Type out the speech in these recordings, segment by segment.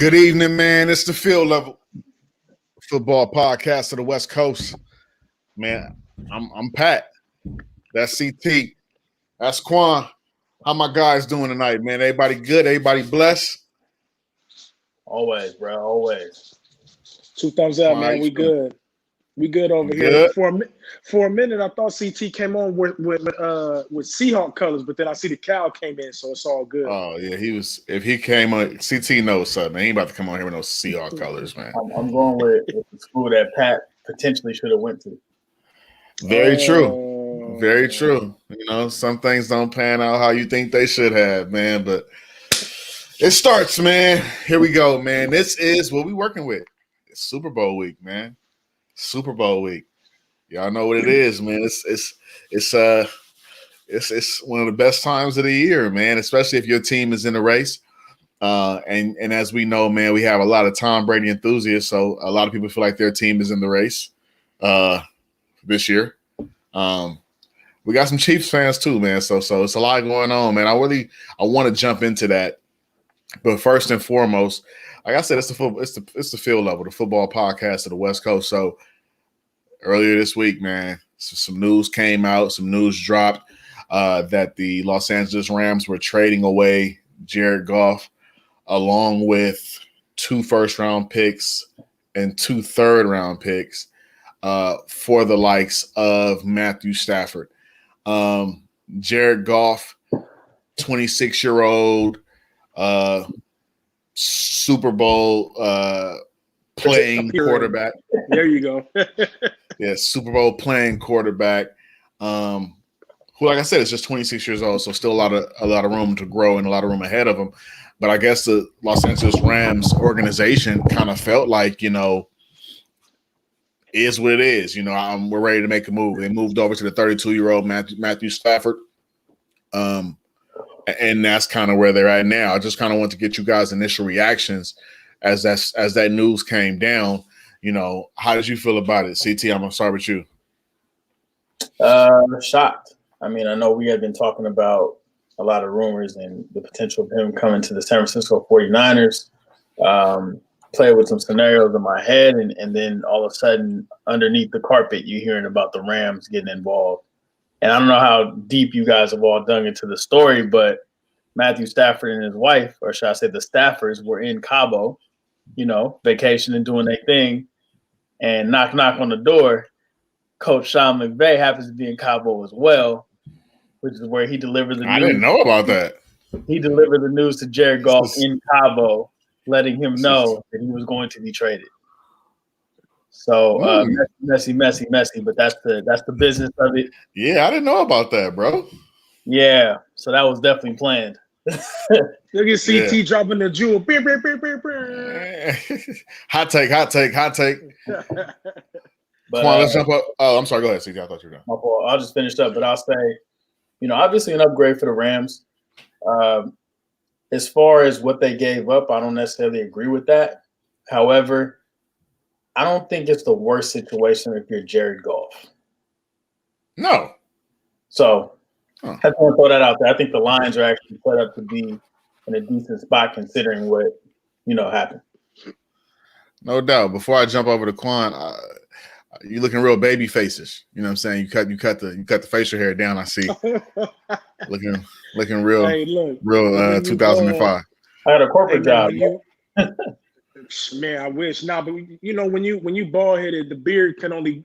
Good evening, man. It's the Field Level Football Podcast of the West Coast. Man, I'm Pat. That's CT. That's Quan. How my guys doing tonight, man? Everybody good? Everybody blessed? Always, bro. Always. 2 thumbs up, man. We good. We good over here. For a minute, I thought CT came on with Seahawk colors, but then I see the cow came in, so it's all good. Oh yeah, he was. If he came on, CT knows something. He ain't about to come on here with no Seahawk colors, man. I'm going with the school that Pat potentially should have went to. Very true. Very true. You know, some things don't pan out how you think they should have, man. But it starts, man. Here we go, man. This is what we working with. It's Super Bowl week, man. Super Bowl week. Y'all know what it is, man. It's one of the best times of the year, man, especially if your team is in the race. And as we know, man, we have a lot of Tom Brady enthusiasts, so a lot of people feel like their team is in the race this year. We got some Chiefs fans too, man. So it's a lot going on, man. I want to jump into that. But first and foremost, like I said, it's the Field Level, the football podcast of the West Coast. So earlier this week, man, some news came out, some news dropped that the Los Angeles Rams were trading away Jared Goff along with 2 first-round picks and 2 third-round picks for the likes of Matthew Stafford. Jared Goff, 26-year-old, Super Bowl playing quarterback. There you go. Yeah, Super Bowl playing quarterback. Who, like I said, is just 26 years old, so still a lot of room to grow and a lot of room ahead of him. But I guess the Los Angeles Rams organization kind of felt like, is what it is. We're ready to make a move. They moved over to the 32-year-old Matthew Stafford. And that's kind of where they're at now. I just kind of want to get you guys' initial reactions as that news came down. How did you feel about it? CT, I'm going to start with you. Shocked. I mean, I know we had been talking about a lot of rumors and the potential of him coming to the San Francisco 49ers. Played with some scenarios in my head, and then all of a sudden, underneath the carpet, you're hearing about the Rams getting involved. And I don't know how deep you guys have all dug into the story, but Matthew Stafford and his wife, or should I say the Staffords, were in Cabo, vacationing, doing their thing, and knock on the door. Coach Sean McVay happens to be in Cabo as well, which is where he delivered the news. I didn't know about that. He delivered the news to Jared Goff in Cabo, letting him know that he was going to be traded. So messy, but that's the business of it. Yeah, I didn't know about that, bro. Yeah, so that was definitely planned. Look at CT dropping the jewel. Hot take. But, Come on, let's jump up. Oh, I'm sorry. Go ahead, CT. I thought you were done. I'll just finish up, but I'll say, obviously an upgrade for the Rams. As far as what they gave up, I don't necessarily agree with that. However, I don't think it's the worst situation if you're Jared Goff. No. So I just want to throw that out there. I think the Lions are actually set up to be in a decent spot considering what, happened. No doubt. Before I jump over to Quan, you're looking real baby faces. You know what I'm saying? You cut the facial hair down, I see. looking real, hey, real 2005. I had a corporate job. Man, I wish. Nah, but when you bald headed, the beard can only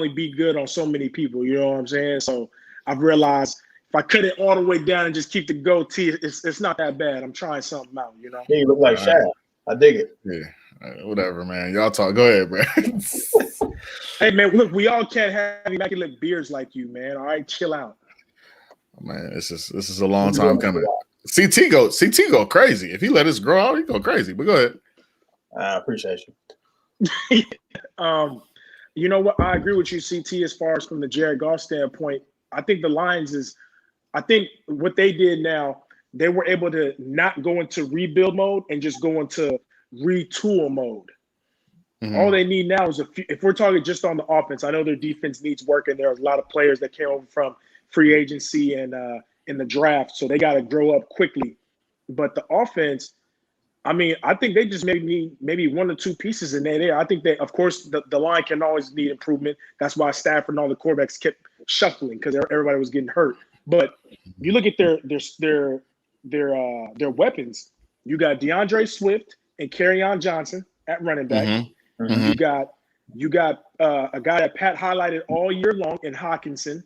be good on so many people. You know what I'm saying? So I've realized if I cut it all the way down and just keep the goatee, it's not that bad. I'm trying something out. Yeah, you look like Shaq. I dig it. Yeah, whatever, man. Y'all talk. Go ahead, bro. Hey, man, look, we all can't have immaculate beards like you, man. All right, chill out. Man, this is a long time coming. CT go crazy. If he let us grow out, he go crazy. But go ahead. I appreciate you. You know what? I agree with you, CT, as far as from the Jared Goff standpoint. I think the Lions I think what they did now, they were able to not go into rebuild mode and just go into retool mode. Mm-hmm. All they need now is if we're talking just on the offense, I know their defense needs work, and there are a lot of players that came over from free agency and in the draft, so they got to grow up quickly. But the offense, I mean, I think they just maybe one or two pieces in there. I think that, of course, the line can always need improvement. That's why Stafford and all the quarterbacks kept shuffling because everybody was getting hurt. But you look at their weapons. You got DeAndre Swift and Kerryon Johnson at running back. Mm-hmm. Mm-hmm. You got a guy that Pat highlighted all year long in Hawkinson.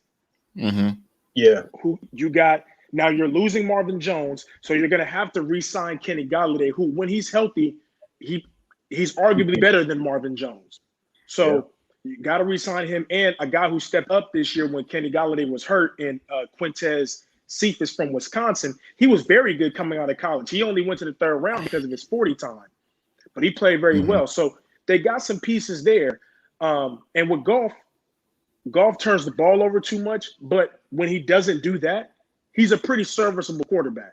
Mm-hmm. Yeah. Who you got? Now you're losing Marvin Jones, so you're going to have to re-sign Kenny Golladay, who, when he's healthy, he's arguably better than Marvin Jones. So you got to re-sign him, and a guy who stepped up this year when Kenny Golladay was hurt, and Quintez Cephas from Wisconsin. He was very good coming out of college. He only went to the third round because of his 40 time, but he played very well. So they got some pieces there. And with Goff turns the ball over too much, but when he doesn't do that, he's a pretty serviceable quarterback.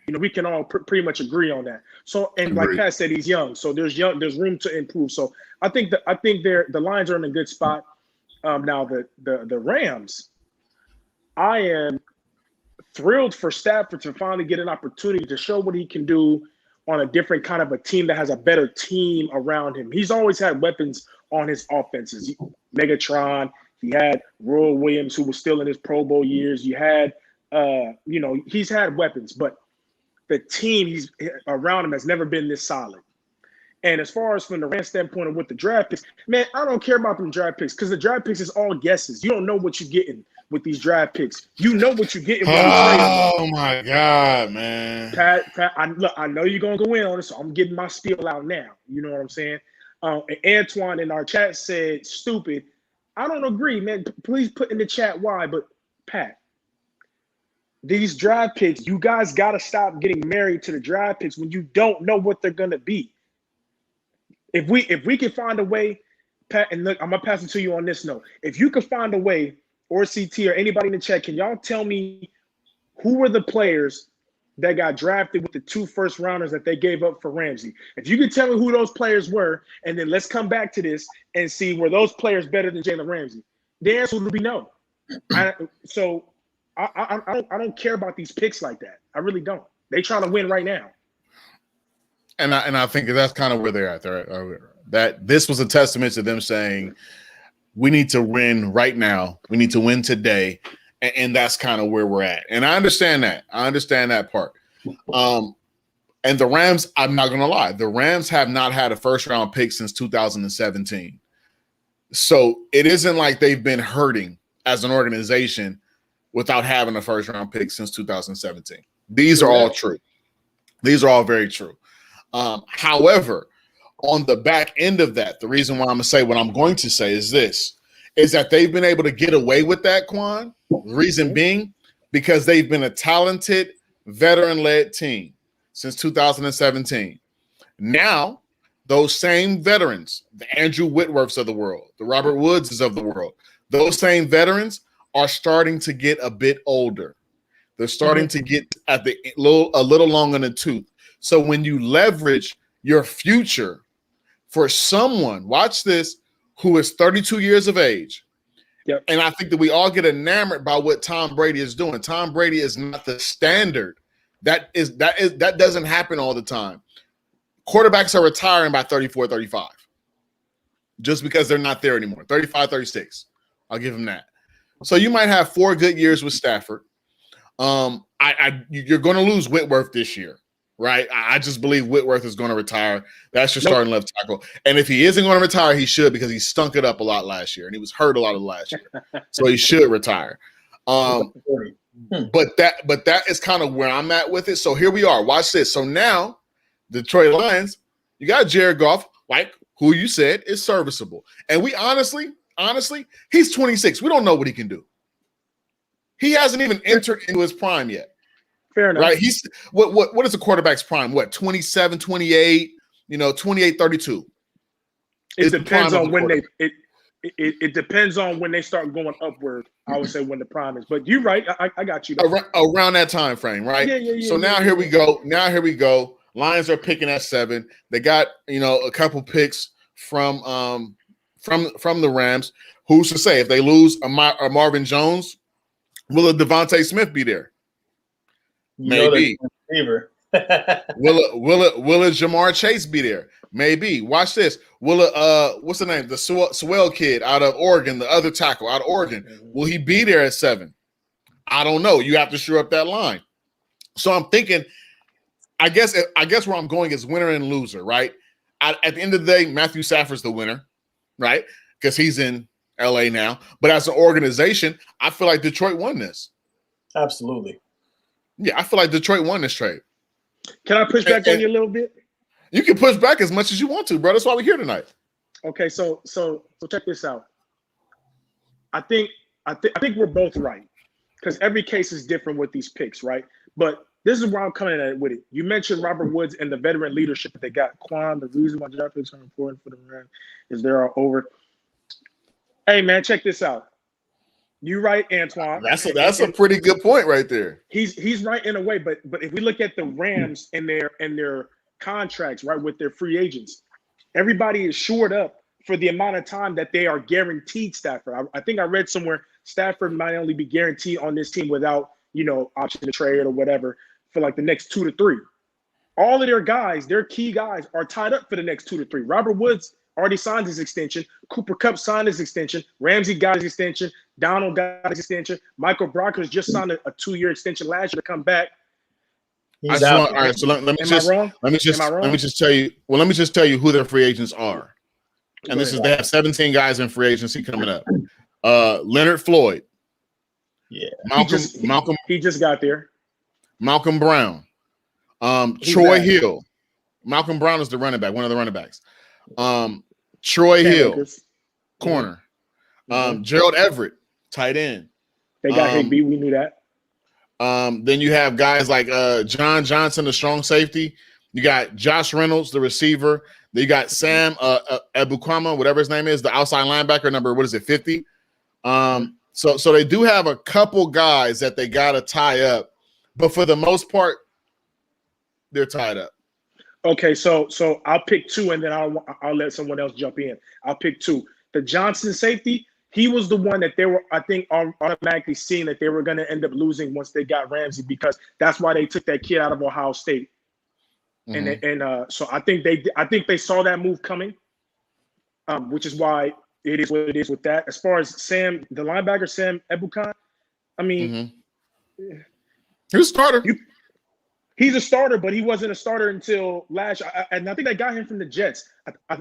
You know, we can all pretty much agree on that. So, and like Pat said, he's young, so there's room to improve. So I think the Lions are in a good spot. Now the Rams, I am thrilled for Stafford to finally get an opportunity to show what he can do on a different kind of a team that has a better team around him. He's always had weapons on his offenses. Megatron, he had Roy Williams, who was still in his Pro Bowl years. You had, he's had weapons, but the team he's around him has never been this solid. And as far as from the Rams standpoint of with the draft picks, man, I don't care about them draft picks because the draft picks is all guesses. You don't know what you're getting with these draft picks. You know what you're getting. Oh my God, man! Pat, I know you're gonna go in on it, so I'm getting my spiel out now. You know what I'm saying? And Antoine in our chat said, "Stupid." I don't agree, man. Please put in the chat why. But Pat, these draft picks, you guys got to stop getting married to the draft picks when you don't know what they're gonna be. If we can find a way, Pat, and look, I'm gonna pass it to you on this note. If you could find a way, or CT or anybody in the chat, can y'all tell me who were the players that got drafted with the 2 first rounders that they gave up for Ramsey? If you could tell me who those players were, and then let's come back to this and see were those players better than Jalen Ramsey? The answer would be no. I don't care about these picks like that. I really don't. They trying to win right now. And I think that's kind of where they're at. That this was a testament to them saying, we need to win right now. We need to win today. And that's kind of where we're at. And I understand that. I understand that part. And the Rams, I'm not going to lie, the Rams have not had a first-round pick since 2017. So it isn't like they've been hurting as an organization without having a first-round pick since 2017. These are all true. These are all very true. However, on the back end of that, the reason why I'm going to say what I'm going to say is this, is that they've been able to get away with that, Quan. The reason being because they've been a talented, veteran-led team since 2017. Now, those same veterans, the Andrew Whitworths of the world, the Robert Woodses of the world, those same veterans are starting to get a bit older. They're starting to get a little long in the tooth. So when you leverage your future for someone, watch this, who is 32 years of age. Yep. And I think that we all get enamored by what Tom Brady is doing. Tom Brady is not the standard. That doesn't happen all the time. Quarterbacks are retiring by 34, 35 just because they're not there anymore. 35, 36. I'll give him that. So you might have 4 good years with Stafford. You're going to lose Whitworth this year. Right, I just believe Whitworth is going to retire. That's your starting left tackle. And if he isn't going to retire, he should, because he stunk it up a lot last year and he was hurt a lot of last year. So he should retire. But that is kind of where I'm at with it. So here we are. Watch this. So now, Detroit Lions, you got Jared Goff, like who you said is serviceable. And we honestly, he's 26. We don't know what he can do. He hasn't even entered into his prime yet. Fair enough. Right. He's what is a quarterback's prime? What, 27, 28, 28, 32. It depends on when it depends on when they start going upward. I would say when the prime is. But you're right. I got you. Around that time frame, right? Yeah. So now here we go. Lions are picking at 7. They got, a couple picks from the Rams. Who's to say if they lose a Marvin Jones, will a Devontae Smith be there? Maybe. Will a Jamar Chase be there? Maybe. Watch this. Will what's the name? The Swell kid out of Oregon, the other tackle out of Oregon. Will he be there at 7? I don't know. You have to shore up that line. So I'm thinking, I guess where I'm going is winner and loser, right? At the end of the day, Matthew Stafford's the winner, right? Because he's in LA now. But as an organization, I feel like Detroit won this. Absolutely. Yeah, I feel like Detroit won this trade. Can I push back on you a little bit? You can push back as much as you want to, bro. That's why we're here tonight. Okay, so check this out. I think we're both right because every case is different with these picks, right? But this is where I'm coming at it with it. You mentioned Robert Woods and the veteran leadership that they got. Quan, the reason why draft picks are important for the Rams is they're over. Hey man, check this out. You right, Antoine. That's a pretty good point right there. He's right in a way, but if we look at the Rams and their contracts, right, with their free agents, everybody is shored up for the amount of time that they are guaranteed Stafford. I think I read somewhere Stafford might only be guaranteed on this team without, option to trade or whatever for like the next 2 to 3. All of their guys, their key guys, are tied up for the next 2 to 3. Robert Woods already signed his extension. Cooper Kupp signed his extension. Ramsey got his extension. Donald got his extension. Michael Brockers just signed a 2-year extension last year to come back. All right, so let me just tell you. Well, let me just tell you who their free agents are. And they have 17 guys in free agency coming up. Leonard Floyd. Yeah. Malcolm. He just got there. Malcolm Brown. Troy Hill. Malcolm Brown is the running back, one of the running backs. Troy Hill, corner. Gerald Everett, tight end. They got Higbee. We knew that. Then you have guys like John Johnson, the strong safety. You got Josh Reynolds, the receiver. Then you got Sam Ebukama, whatever his name is, the outside linebacker, number 50. So they do have a couple guys that they got to tie up, but for the most part, they're tied up. Okay, so I'll pick 2, and then I'll let someone else jump in. I'll pick 2. The Johnson safety, he was the one that they were, I think, automatically seeing that they were going to end up losing once they got Ramsey, because that's why they took that kid out of Ohio State. Mm-hmm. So I think they saw that move coming, which is why it is what it is with that. As far as Sam, the linebacker, Sam Ebukam, I mean, he was a starter. He's a starter, but he wasn't a starter until last year. And I think they got him from the Jets.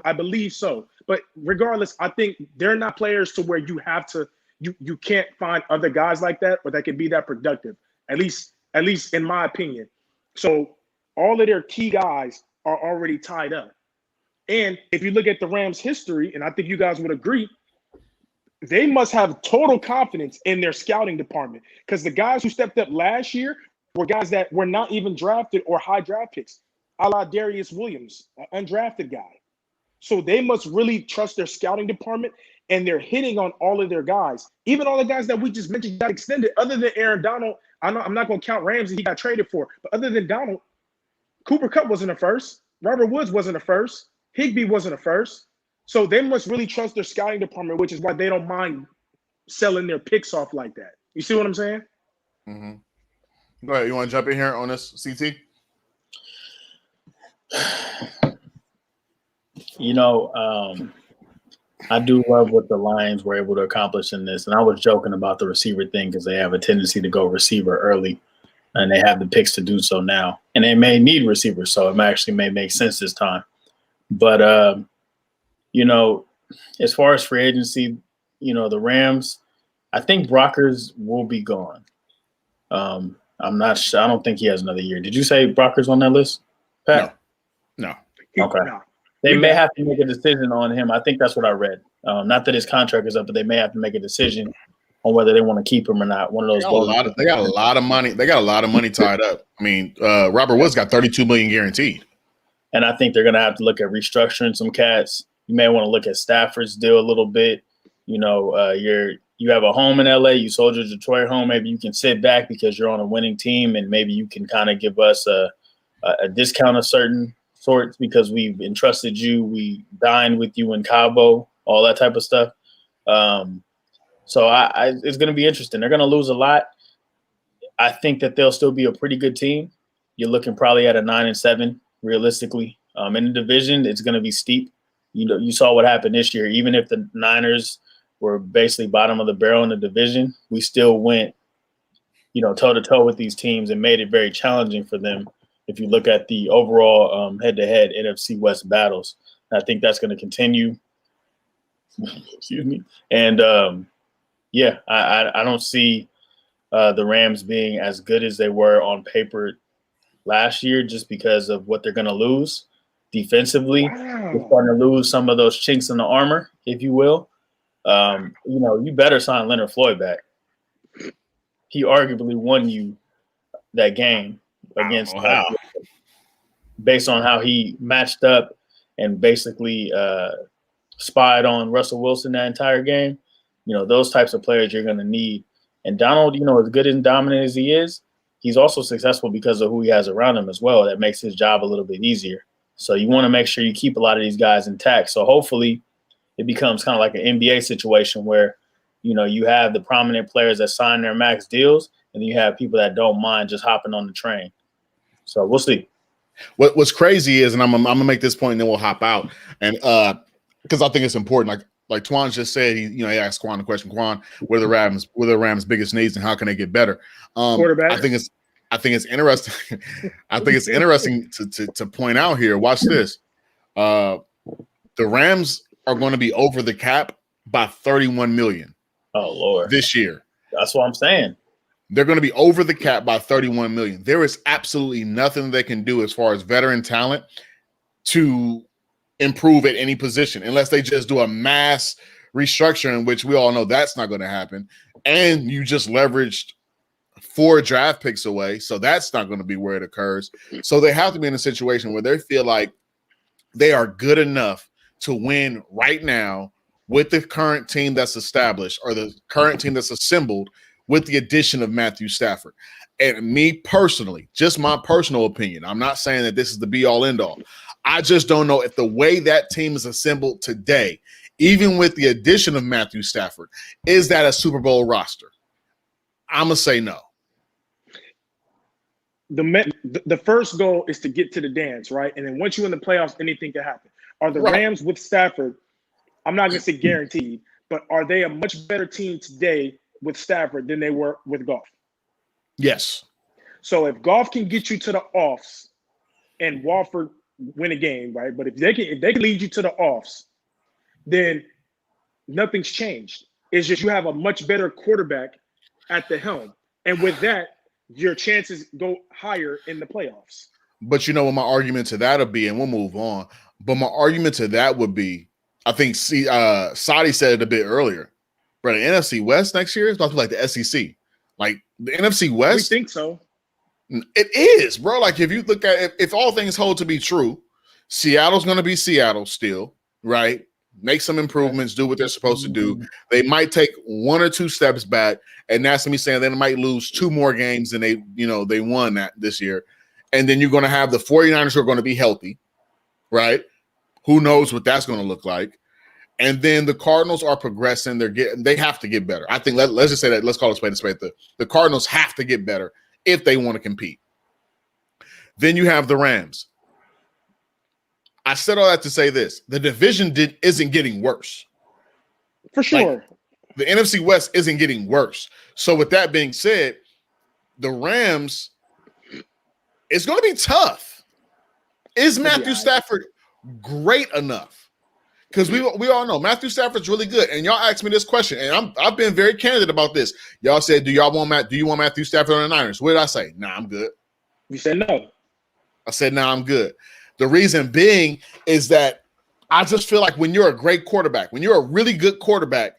I believe so. But regardless, I think they're not players to where you have to you can't find other guys like that or that can be that productive. At least in my opinion. So all of their key guys are already tied up. And if you look at the Rams' history, and I think you guys would agree, they must have total confidence in their scouting department, because the guys who stepped up last year were guys that were not even drafted or high draft picks, a la Darius Williams, an undrafted guy. So they must really trust their scouting department, and they're hitting on all of their guys. Even all the guys that we just mentioned got extended, other than Aaron Donald. I'm not going to count Ramsey, he got traded for. But other than Donald, Cooper Kupp wasn't a first. Robert Woods wasn't a first. Higbee wasn't a first. So they must really trust their scouting department, which is why they don't mind selling their picks off like that. You see what I'm saying? Mm-hmm. Go ahead. You want to jump in here on this, CT? I do love what the Lions were able to accomplish in this. And I was joking about the receiver thing because they have a tendency to go receiver early, and they have the picks to do so now. And they may need receivers, so it actually may make sense this time. But, as far as free agency, the Rams, I think Brockers will be gone. I'm not sure. I don't think he has another year. Did you say Brockers on that list, Pat? No. Okay. No. They may have to make a decision on him. I think that's what I read. Not that his contract is up, but they may have to make a decision on whether they want to keep him or not. One of those. They got a lot of money. They got a lot of money tied up. I mean, Robert Woods got $32 million guaranteed. And I think they're going to have to look at restructuring some cats. You may want to look at Stafford's deal a little bit. You have a home in LA. You sold your Detroit home. Maybe you can sit back because you're on a winning team, and maybe you can kind of give us a discount of certain sorts because we've entrusted you. We dined with you in Cabo, all that type of stuff. So it's going to be interesting. They're going to lose a lot. I think that they'll still be a pretty good team. you're looking probably at a 9-7 realistically. In the division, it's going to be steep. You saw what happened this year. Even if the Niners were basically bottom of the barrel in the division, we still went, toe to toe with these teams and made it very challenging for them. If you look at the overall head-to-head NFC West battles, I think that's going to continue. Excuse me. And I don't see the Rams being as good as they were on paper last year, just because of what they're going to lose defensively. Wow. They're starting to lose some of those chinks in the armor, if you will. You better sign Leonard Floyd back. He arguably won you that game against based on how he matched up and basically spied on Russell Wilson that entire game. Those types of players you're going to need. And Donald, as good and dominant as he is, he's also successful because of who he has around him as well. That makes his job a little bit easier. So you want to make sure you keep a lot of these guys intact. So hopefully it becomes kind of like an NBA situation where, you have the prominent players that sign their max deals, and you have people that don't mind just hopping on the train. So we'll see. What's crazy is, and I'm gonna make this point, and then we'll hop out, and because I think it's important. Like Twan just said, he asked Quan the question, Quan, what are the Rams' biggest needs, and how can they get better? Quarterback. I think it's interesting. I think it's interesting to point out here. Watch this. The Rams are going to be over the cap by $31 million. Oh Lord, this year. That's what I'm saying. They're going to be over the cap by $31 million. There is absolutely nothing they can do as far as veteran talent to improve at any position, unless they just do a mass restructuring, which we all know that's not going to happen. And you just leveraged 4 draft picks away, so that's not going to be where it occurs. So they have to be in a situation where they feel like they are good enough to win right now with the current team that's established, or the current team that's assembled, with the addition of Matthew Stafford. And me personally, just my personal opinion, I'm not saying that this is the be-all, end-all. I just don't know if the way that team is assembled today, even with the addition of Matthew Stafford, is that a Super Bowl roster? I'm going to say no. The first goal is to get to the dance, right? And then once you're in the playoffs, anything can happen. Are the Rams with Stafford, I'm not going to say guaranteed, but are they a much better team today with Stafford than they were with Goff? Yes. So if Goff can get you to the offs and Walford win a game, right? But if they can lead you to the offs, then nothing's changed. It's just you have a much better quarterback at the helm. And with that, your chances go higher in the playoffs. But what my argument to that would be, and we'll move on, but my argument to that would be, I think Sadi said it a bit earlier, but the NFC West next year is about to be like the SEC. Like the NFC West. We think so. It is, bro. Like if you look at if all things hold to be true, Seattle's going to be Seattle still, right? Make some improvements, do what they're supposed to do. They might take 1 or 2 steps back, and that's me saying they might lose 2 more games than they won that this year. And then you're going to have the 49ers who are going to be healthy, right? Who knows what that's going to look like? And then the Cardinals are progressing. They have to get better. I think let's just say that. Let's call it a spade. The Cardinals have to get better if they want to compete. Then you have the Rams. I said all that to say this: the division isn't getting worse. For sure. Like, the NFC West isn't getting worse. So with that being said, the Rams, it's going to be tough. Is Matthew Stafford great enough? Because we all know Matthew Stafford's really good. And y'all asked me this question, and I've been very candid about this. Y'all said, do you want Matthew Stafford on the Niners? What did I say? Nah, I'm good. You said no. I said, nah, I'm good. The reason being is that I just feel like when you're a great quarterback, when you're a really good quarterback,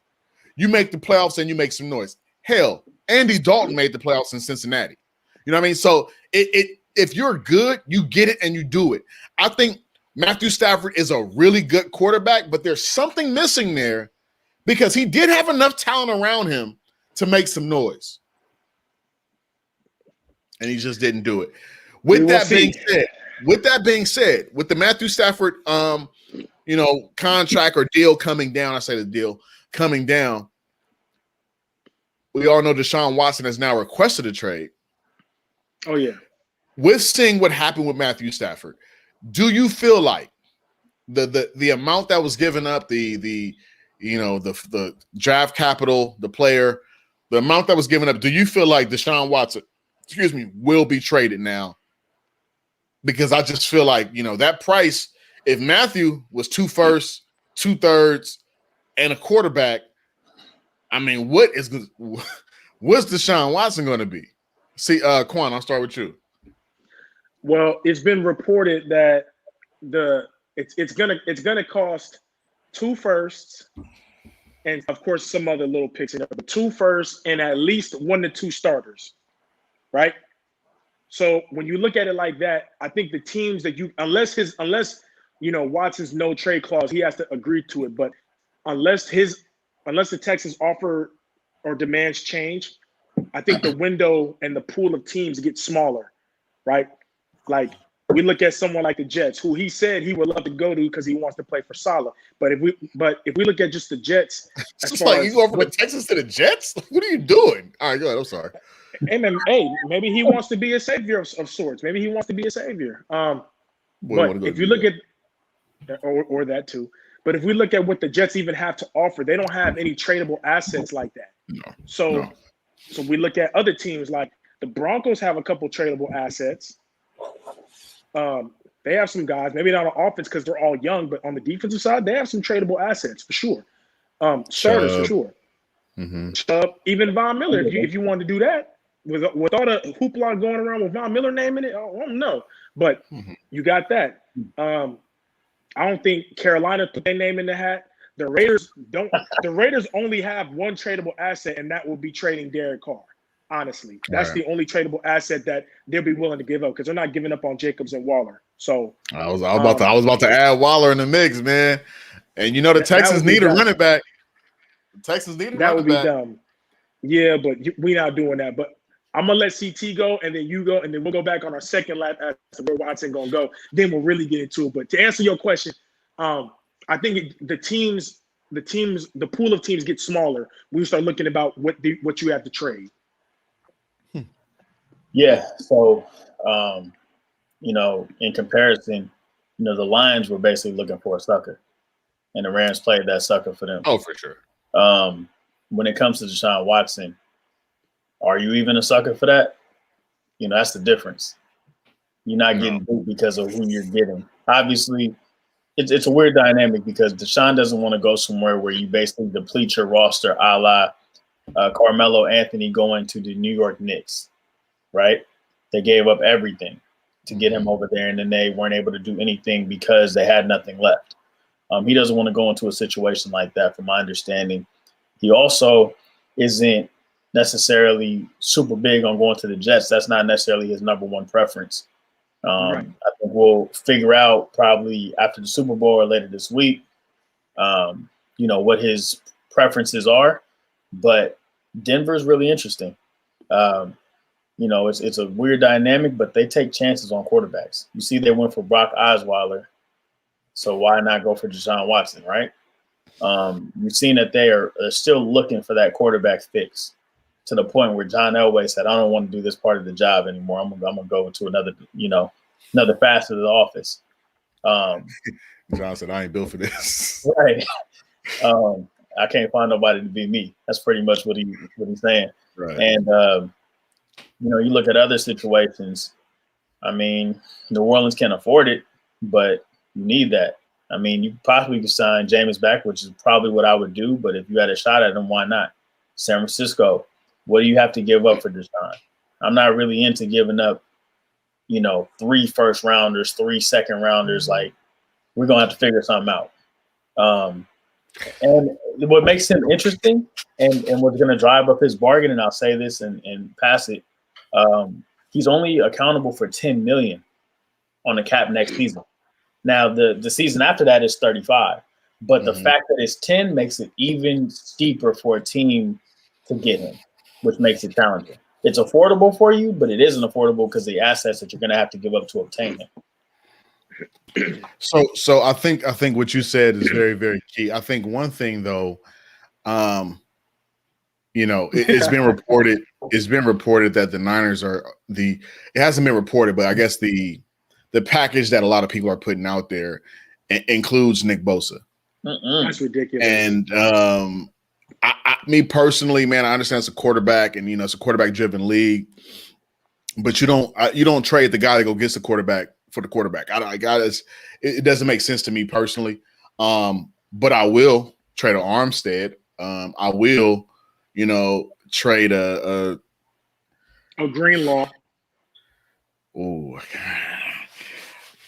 you make the playoffs and you make some noise. Hell, Andy Dalton made the playoffs in Cincinnati. You know what I mean? So if you're good, you get it and you do it. I think Matthew Stafford is a really good quarterback, but there's something missing there because he did have enough talent around him to make some noise. And he just didn't do it. With that being said, with the Matthew Stafford contract or deal coming down, I say the deal coming down, we all know Deshaun Watson has now requested a trade. Oh, yeah. with seeing what happened with Matthew Stafford, do you feel like the amount that was given up, the draft capital, the player, the amount that was given up, do you feel like Deshaun Watson, will be traded now? Because I just feel like, that price, if Matthew was 2 firsts, 2/3, and a quarterback, I mean, what's Deshaun Watson going to be? See, Quan, I'll start with you. Well, it's been reported that it's gonna cost 2 firsts and of course some other little picks in there, but 2 firsts and at least 1 to 2 starters, right? So when you look at it like that, I think the teams that unless Watson's no trade clause, he has to agree to it. But unless the Texans offer or demands change, I think the window and the pool of teams get smaller, right? Like we look at someone like the Jets, who he said he would love to go to because he wants to play for Saleh. But if we look at just the Jets, it's like you go from the Texans to the Jets. What are you doing? All right, go ahead. I'm sorry. Hey, maybe he wants to be a savior of sorts. Maybe he wants to be a savior. But if you look at or that too. But if we look at what the Jets even have to offer, they don't have any tradable assets like that. No. So we look at other teams like the Broncos have a couple tradable assets. They have some guys, maybe not on offense because they're all young, but on the defensive side, they have some tradable assets for sure. Starters for sure. Mm-hmm. Even Von Miller, if you want to do that, with all the hoopla going around with Von Miller naming it, I don't know. But you got that. I don't think Carolina put their name in the hat. The Raiders don't. The Raiders only have one tradable asset, and that will be trading Derek Carr. Honestly, that's the only tradable asset that they'll be willing to give up because they're not giving up on Jacobs and Waller. So I was about to add Waller in the mix, man. And the Texans need a running back. The Texans need a running back. That would be dumb. Yeah, but we're not doing that. But I'm gonna let CT go, and then you go, and then we'll go back on our second lap as to where Watson gonna go. Then we'll really get into it. But to answer your question, I think the pool of teams gets smaller when you start looking about what you have to trade. Yeah. So, in comparison, the Lions were basically looking for a sucker, and the Rams played that sucker for them. Oh, for sure. When it comes to Deshaun Watson, are you even a sucker for that? That's the difference. You're not getting beat because of who you're getting. Obviously, it's a weird dynamic because Deshaun doesn't want to go somewhere where you basically deplete your roster a la Carmelo Anthony going to the New York Knicks, right? They gave up everything to get him over there, and then they weren't able to do anything because they had nothing left. He doesn't want to go into a situation like that, from my understanding. He also isn't necessarily super big on going to the Jets. That's not necessarily his number one preference. Right. I think we'll figure out probably after the Super Bowl or later this week, what his preferences are. But Denver's really interesting. It's a weird dynamic, but they take chances on quarterbacks. You see, they went for Brock Osweiler. So why not go for Deshaun Watson, right? You've seen that they are still looking for that quarterback fix to the point where John Elway said, I don't want to do this part of the job anymore. I'm gonna go into another facet of the office. John said, I ain't built for this. Right. I can't find nobody to be me. That's pretty much what he's saying. Right. And you look at other situations. I mean, New Orleans can't afford it, but you need that. I mean, you possibly could sign Jameis back, which is probably what I would do. But if you had a shot at him, why not? San Francisco, what do you have to give up for Deshaun? I'm not really into giving up, 3 first rounders, 3 second rounders. Like, we're going to have to figure something out. And what makes him interesting and what's going to drive up his bargain, and I'll say this and pass it, he's only accountable for $10 million on the cap next season. Now, the season after that is 35, but the fact that it's 10 makes it even steeper for a team to get him, which makes it challenging. It's affordable for you, but it isn't affordable because the assets that you're going to have to give up to obtain him. So I think what you said is very, very key. I think one thing though, it's been reported. It's been reported that the Niners are it hasn't been reported, but I guess the package that a lot of people are putting out there includes Nick Bosa. That's ridiculous. And me personally, man, I understand it's a quarterback, and it's a quarterback-driven league, but you don't trade the guy that go gets the quarterback for the quarterback. It doesn't make sense to me personally. But I will trade an Armstead. I will, trade a Greenlaw. Oh,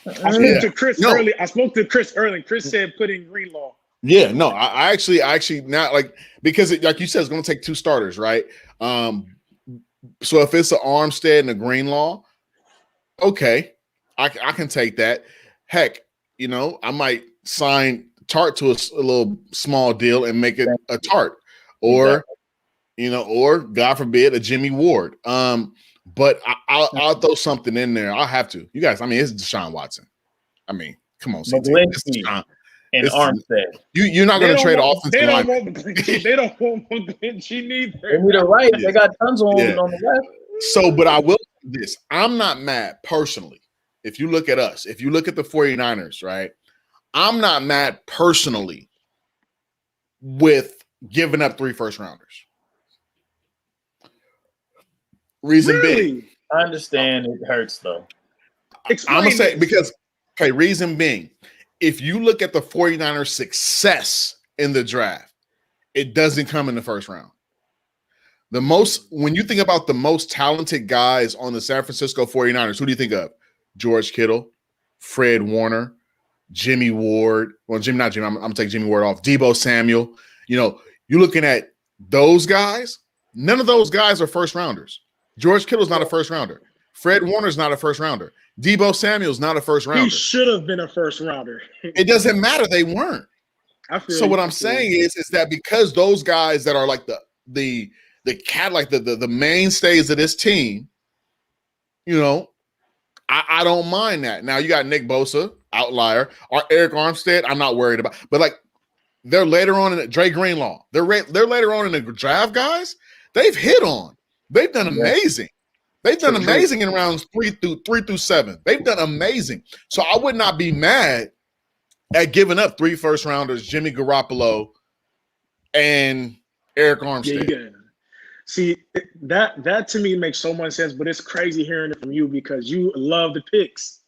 I spoke to Chris early. I spoke to Chris early. Chris said put in Greenlaw. Yeah, no, I actually not like, because like you said, it's going to take 2 starters, right? So if it's an Armstead and a Greenlaw, okay, I can take that. Heck, I might sign Tart to a little small deal and make it a Tart, or or God forbid a Jimmy Ward. But I'll throw something in there. I'll have to. You guys, it's Deshaun Watson. Come on, CT. And Armstead. You're not going to trade offensive line. They don't want McGlinchey neither. They need a right. They got tons on the left. So, but I will say this. I'm not mad personally. If you look at us, if you look at the 49ers, right? I'm not mad personally with giving up 3 first-rounders. Reason being. I understand it hurts, though. I'm going to say, because, reason being, if you look at the 49ers' success in the draft, it doesn't come in the first round. When you think about the most talented guys on the San Francisco 49ers, who do you think of? George Kittle, Fred Warner, Jimmy Ward. Well, not Jimmy. I'm going to take Jimmy Ward off. Deebo Samuel. You're looking at those guys. None of those guys are first rounders. George Kittle's not a first rounder. Fred Warner's not a first rounder. Deebo Samuel's not a first rounder. He should have been a first rounder. It doesn't matter. They weren't. So what I'm saying is that because those guys that are like the mainstays of this team, I don't mind that. Now you got Nick Bosa, outlier, or Eric Armstead. I'm not worried about, but they're later on in Dre Greenlaw. They're later on in the draft, guys. They've hit on. They've done amazing. They've done amazing in rounds 3 through 7. They've done amazing. So I would not be mad at giving up 3 first rounders, Jimmy Garoppolo and Eric Armstead. Yeah. See, that to me makes so much sense, but it's crazy hearing it from you because you love the picks.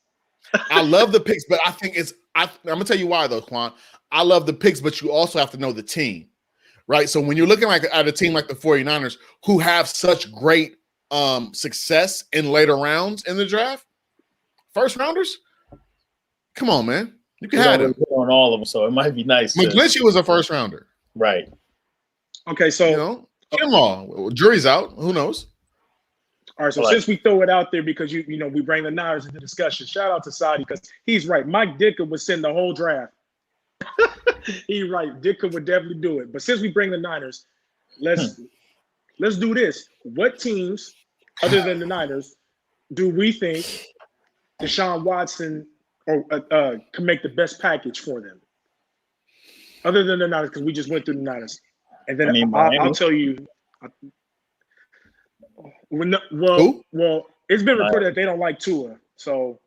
I love the picks, but I think I'm gonna tell you why though, Quan. I love the picks, but you also have to know the team, right? So when you're looking at a team like the 49ers who have such great success in later rounds in the draft, first rounders, come on, man. You can have them on all of them, so it might be nice. McGlinchey was a first rounder. Right. Okay, so jury's out. Who knows? All right, so since we throw it out there because we bring the Niners into discussion, shout out to Saudi because he's right. Mike Ditka would send the whole draft. He's right. Ditka would definitely do it. But since we bring the Niners, let's do this. What teams, other than the Niners, do we think Deshaun Watson can make the best package for them? Other than the Niners, because we just went through the Niners. And then I'll tell you. Well, it's been reported that they don't like Tua. So,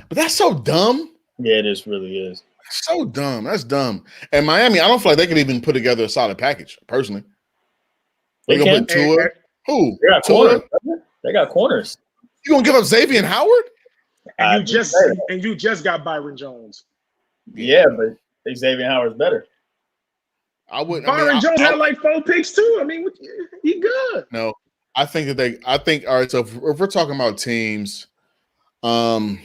but that's so dumb. Yeah, it really is. So dumb. That's dumb. And Miami, I don't feel like they can even put together a solid package. Personally, they gonna put Tua. Who? They got corners. They got corners. You gonna give up Xavier Howard? And you just got Byron Jones. Yeah, but Xavier Howard's better. Byron Jones had like 4 picks too. He good. No, I think all right. So if we're talking about teams, oh,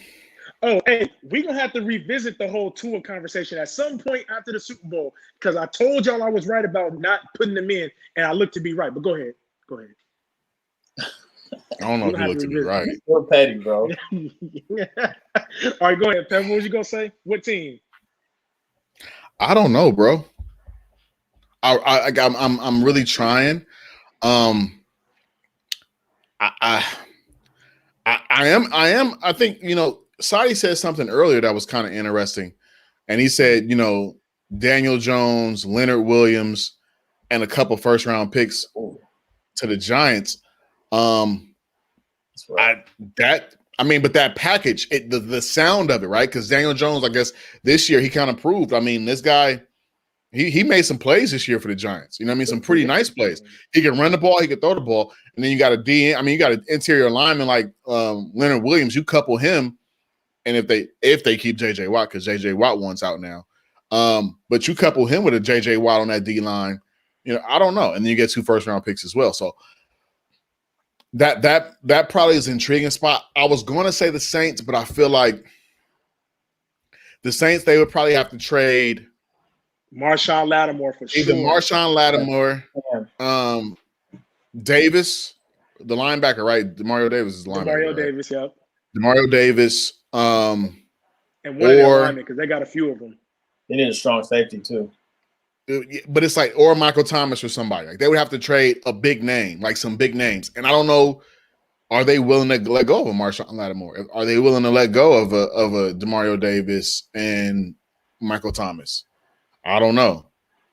hey, we're gonna have to revisit the whole Tua conversation at some point after the Super Bowl because I told y'all I was right about not putting them in, and I looked to be right. But go ahead. I don't know if you look to be right. You're petty, bro. All right, go ahead, Pep. What was you gonna say? What team? I don't know, bro. I'm really trying. I am. I think Saudi said something earlier that was kind of interesting, and he said Daniel Jones, Leonard Williams, and a couple first round picks to the Giants. That's right. But that package, the sound of it, right? Because Daniel Jones, I guess this year he kind of proved. I mean, this guy, he made some plays this year for the Giants. You know what I mean? Some pretty nice plays. He can run the ball, he can throw the ball, and then you got you got an interior lineman like Leonard Williams. You couple him, and if they keep JJ Watt, because JJ Watt wants out now, but you couple him with a JJ Watt on that D line, you know, I don't know, and then you get 2 first round picks as well. So that probably is an intriguing spot. I was going to say the Saints, but I feel like the Saints, they would probably have to trade Marshawn Lattimore for sure. Either Marshawn Lattimore, Davis, the linebacker, right? Demario Davis is the linebacker. Demario right? Davis, yep. Demario Davis, and one of their linemen, because they got a few of them. They need a strong safety too. But it's like, or Michael Thomas or somebody. Like they would have to trade a big name, like some big names. And I don't know, are they willing to let go of a Marshawn Lattimore? Are they willing to let go of a Demario Davis and Michael Thomas? I don't know.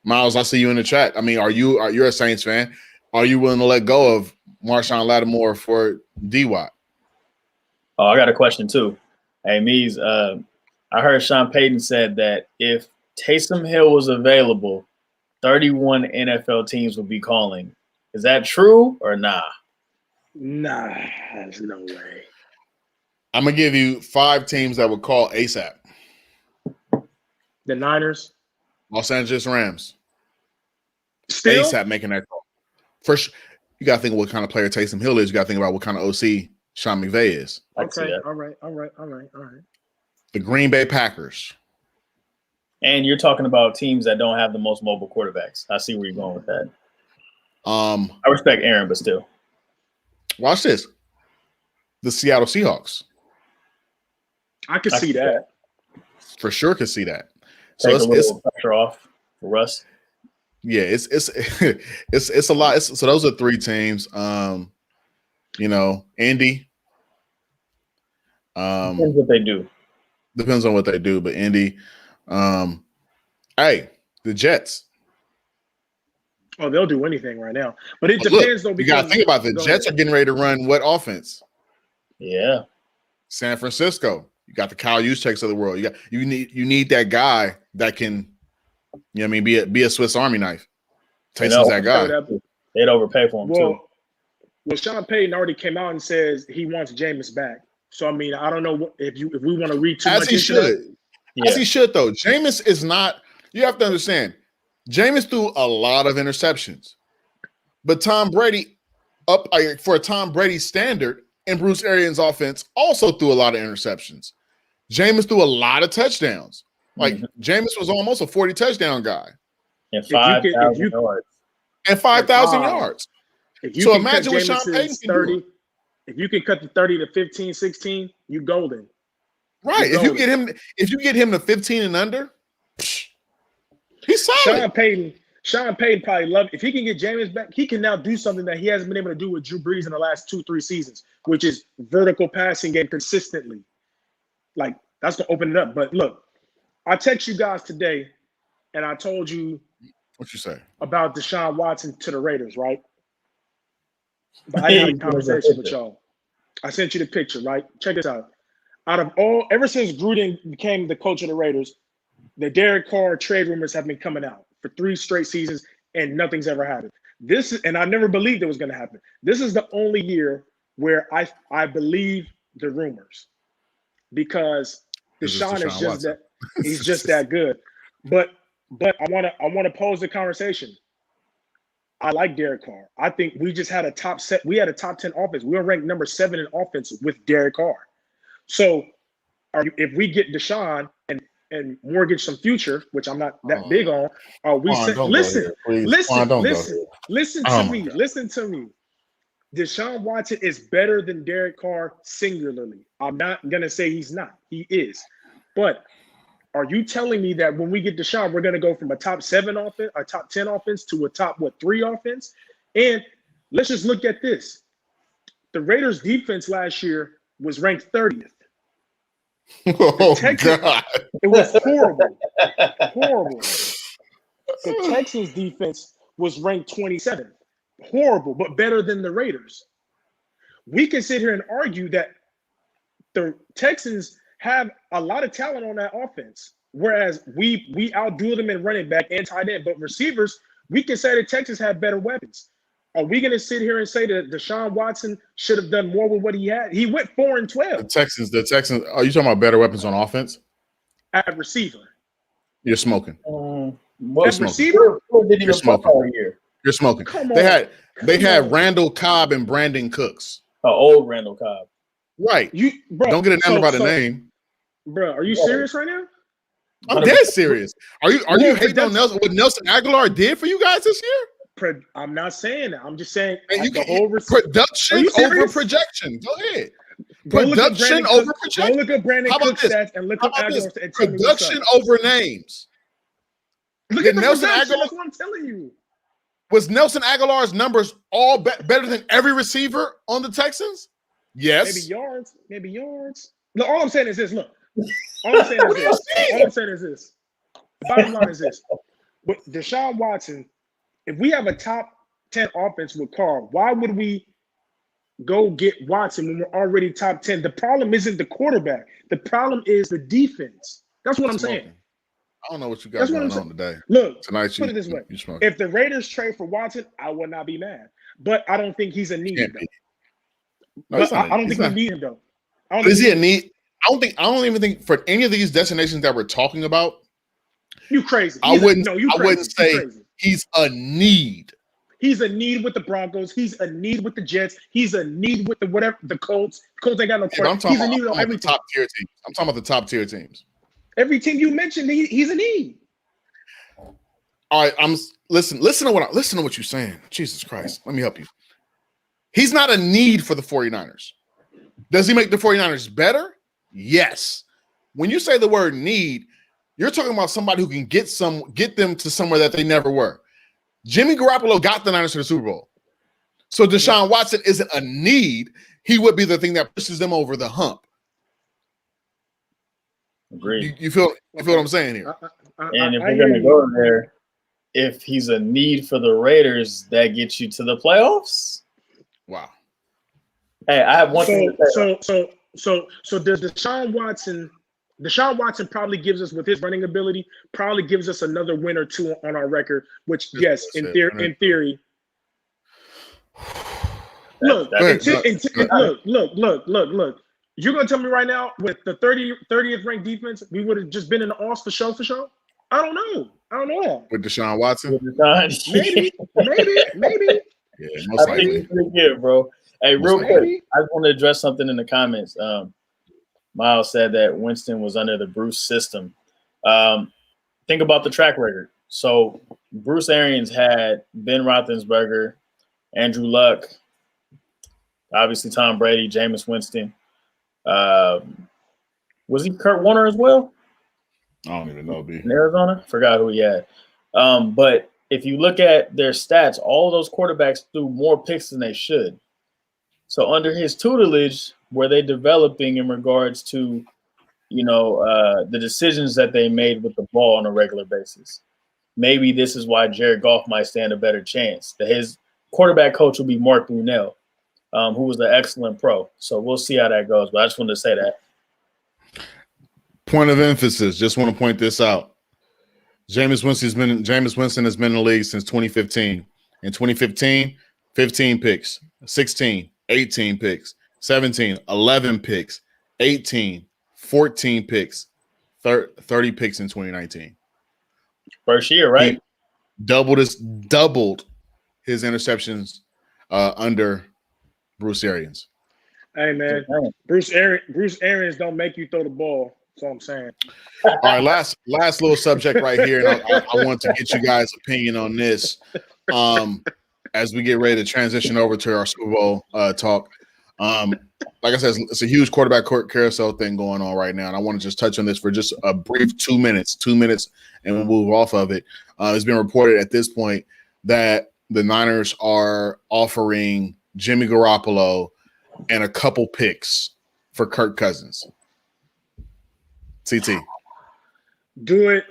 Miles, I see you in the chat. I mean, you're a Saints fan. Are you willing to let go of Marshawn Lattimore for D-Watt? Oh, I got a question too. Hey, Mees, I heard Sean Payton said that if Taysom Hill was available, 31 NFL teams would be calling. Is that true or nah? Nah, there's no way. I'm going to give you 5 teams that would call ASAP. The Niners. Los Angeles Rams. Still? ASAP making that call. First, you got to think of what kind of player Taysom Hill is. You got to think about what kind of OC Sean McVay is. Okay, all right. The Green Bay Packers. And you're talking about teams that don't have the most mobile quarterbacks. I see where you're going with that. I respect Aaron, but still. Watch this. The Seattle Seahawks. I could see that. For sure could see that. So Take a little pressure off for Russ. Yeah, it's a lot. So those are 3 teams. You know, Indy. Depends what they do. Depends on what they do, but Indy. Hey, the Jets. Oh, they'll do anything right now. But it depends, though. You got to think about it. The Jets are getting ready to run what offense? Yeah. San Francisco. You got the Kyle Juszczyks of the world. You need that guy that can, you know what I mean, be a Swiss Army knife. Taysom's that guy. They'd overpay for him too. Well, Sean Payton already came out and says he wants Jameis back. So I mean, I don't know if we want to read too much into that. As he should, though. Jameis is not. You have to understand. Jameis threw a lot of interceptions, but Tom Brady, for a Tom Brady standard, and Bruce Arians' offense also threw a lot of interceptions. Jameis threw a lot of touchdowns. Like Jameis was almost a 40 touchdown guy, and 5,000 yards. And 5,000 yards. So imagine what Sean Payton can do. If you can cut the 30 to 15, 16, you golden. Right. If you get him to 15 and under, he's solid. Sean Payton probably love it. If he can get Jameis back, he can now do something that he hasn't been able to do with Drew Brees in the last 2-3 seasons, which is vertical passing game consistently. Like, that's going to open it up. But look, I text you guys today, and I told you what you say about Deshaun Watson to the Raiders, right? But I had a conversation with y'all. I sent you the picture, right? Check this out. Ever since Gruden became the coach of the Raiders, the Derek Carr trade rumors have been coming out for 3 straight seasons, and nothing's ever happened. And I never believed it was going to happen. This is the only year where I believe the rumors, because Deshaun is just that he's just that good. But I want to pose the conversation. I like Derek Carr. I think we just had a top 10 offense. We were ranked number 7 in offense with Derek Carr. So if we get Deshaun and mortgage some future, which I'm not that big on, listen to me. Deshaun Watson is better than Derek Carr singularly. I'm not going to say he's not. He is. But are you telling me that when we get Deshaun, we're going to go from a top 7 offense, a top 10 offense, to a top 3 offense? And let's just look at this. The Raiders defense last year was ranked 30th. Oh, God. It was horrible. The Texans defense was ranked 27th. Horrible, but better than the Raiders. We can sit here and argue that the Texans have a lot of talent on that offense, whereas we outdo them in running back and tight end. But receivers, we can say that Texas have better weapons. Are we going to sit here and say that Deshaun Watson should have done more with what he had? He went 4-12. The Texans. Are you talking about better weapons on offense? At receiver. You're smoking. At receiver, You're smoking. You're smoking. Come They on. had Randall Cobb and Brandon Cooks. Old Randall Cobb. Right. Don't get enamored by the name. Bro, are you serious right now? I'm dead serious. Are you hating on what Nelson Aguilar did for you guys this year? I'm not saying that. I'm just saying production over projection. Go ahead. Production over projection. Go look at Brandon Cook's stats and look up Aguilar's and tell me what's up. Production over names. Look at Nelson Aguilar. That's what I'm telling you. Was Nelson Aguilar's numbers all better than every receiver on the Texans? Yes. Maybe yards. No, all I'm saying is this. Look. All I'm saying is this. The bottom line is this. With Deshaun Watson, if we have a top 10 offense with Carr, why would we go get Watson when we're already top 10? The problem isn't the quarterback. The problem is the defense. That's what I'm saying. I don't know what you got going on today. Look, tonight put it this way. If the Raiders trade for Watson, I would not be mad. But I don't think he's a need. I don't think we need him, though. Is he a need? I don't even think for any of these destinations that we're talking about. You crazy. I wouldn't say he's a need. He's a need with the Broncos. He's a need with the Jets. He's a need with the Colts. Colts ain't got no point. He's a need on every top tier teams. I'm talking about the top tier teams. Every team you mentioned, he's a need. All right, listen to what you're saying. Jesus Christ. Let me help you. He's not a need for the 49ers. Does he make the 49ers better? Yes. When you say the word need, you're talking about somebody who can get them to somewhere that they never were. Jimmy Garoppolo got the Niners to the Super Bowl. So Deshaun Watson isn't a need. He would be the thing that pushes them over the hump. Agreed. You feel what I'm saying here? And if we're going to go there, if he's a need for the Raiders, that gets you to the playoffs. Wow. Hey, I have one thing to say. So does Deshaun Watson probably gives us, with his running ability, probably gives us another win or two on our record, which, yes, in theory. Look. You're going to tell me right now, with the 30th ranked defense, we would have just been in the Alls for sure? I don't know. With Deshaun Watson? Maybe. Yeah, most likely. I think it's pretty good, bro. Hey, real quick, I just want to address something in the comments. Miles said that Winston was under the Bruce system. Think about the track record. So Bruce Arians had Ben Roethlisberger, Andrew Luck, obviously Tom Brady, Jameis Winston. Was he Kurt Warner as well? I don't even know. In Arizona? Forgot who he had. But if you look at their stats, all of those quarterbacks threw more picks than they should. So under his tutelage, were they developing in regards to, the decisions that they made with the ball on a regular basis? Maybe this is why Jared Goff might stand a better chance. His quarterback coach will be Mark Brunell, who was an excellent pro. So we'll see how that goes. But I just wanted to say that. Point of emphasis. Just want to point this out. Jameis Winston has been in the league since 2015. In 2015, 15 picks, 16, 18 picks, 17, 11 picks, 18, 14 picks, 30 picks in 2019. First year, right? He doubled his interceptions under Bruce Arians. Hey man, Bruce Arians don't make you throw the ball. That's all I'm saying. All right, last little subject right here, and I want to get you guys' opinion on this. As we get ready to transition over to our Super Bowl talk. Like I said, it's a huge quarterback carousel thing going on right now, and I want to just touch on this for just a brief 2 minutes, and we'll move off of it. It's been reported at this point that the Niners are offering Jimmy Garoppolo and a couple picks for Kirk Cousins. CT. Do it.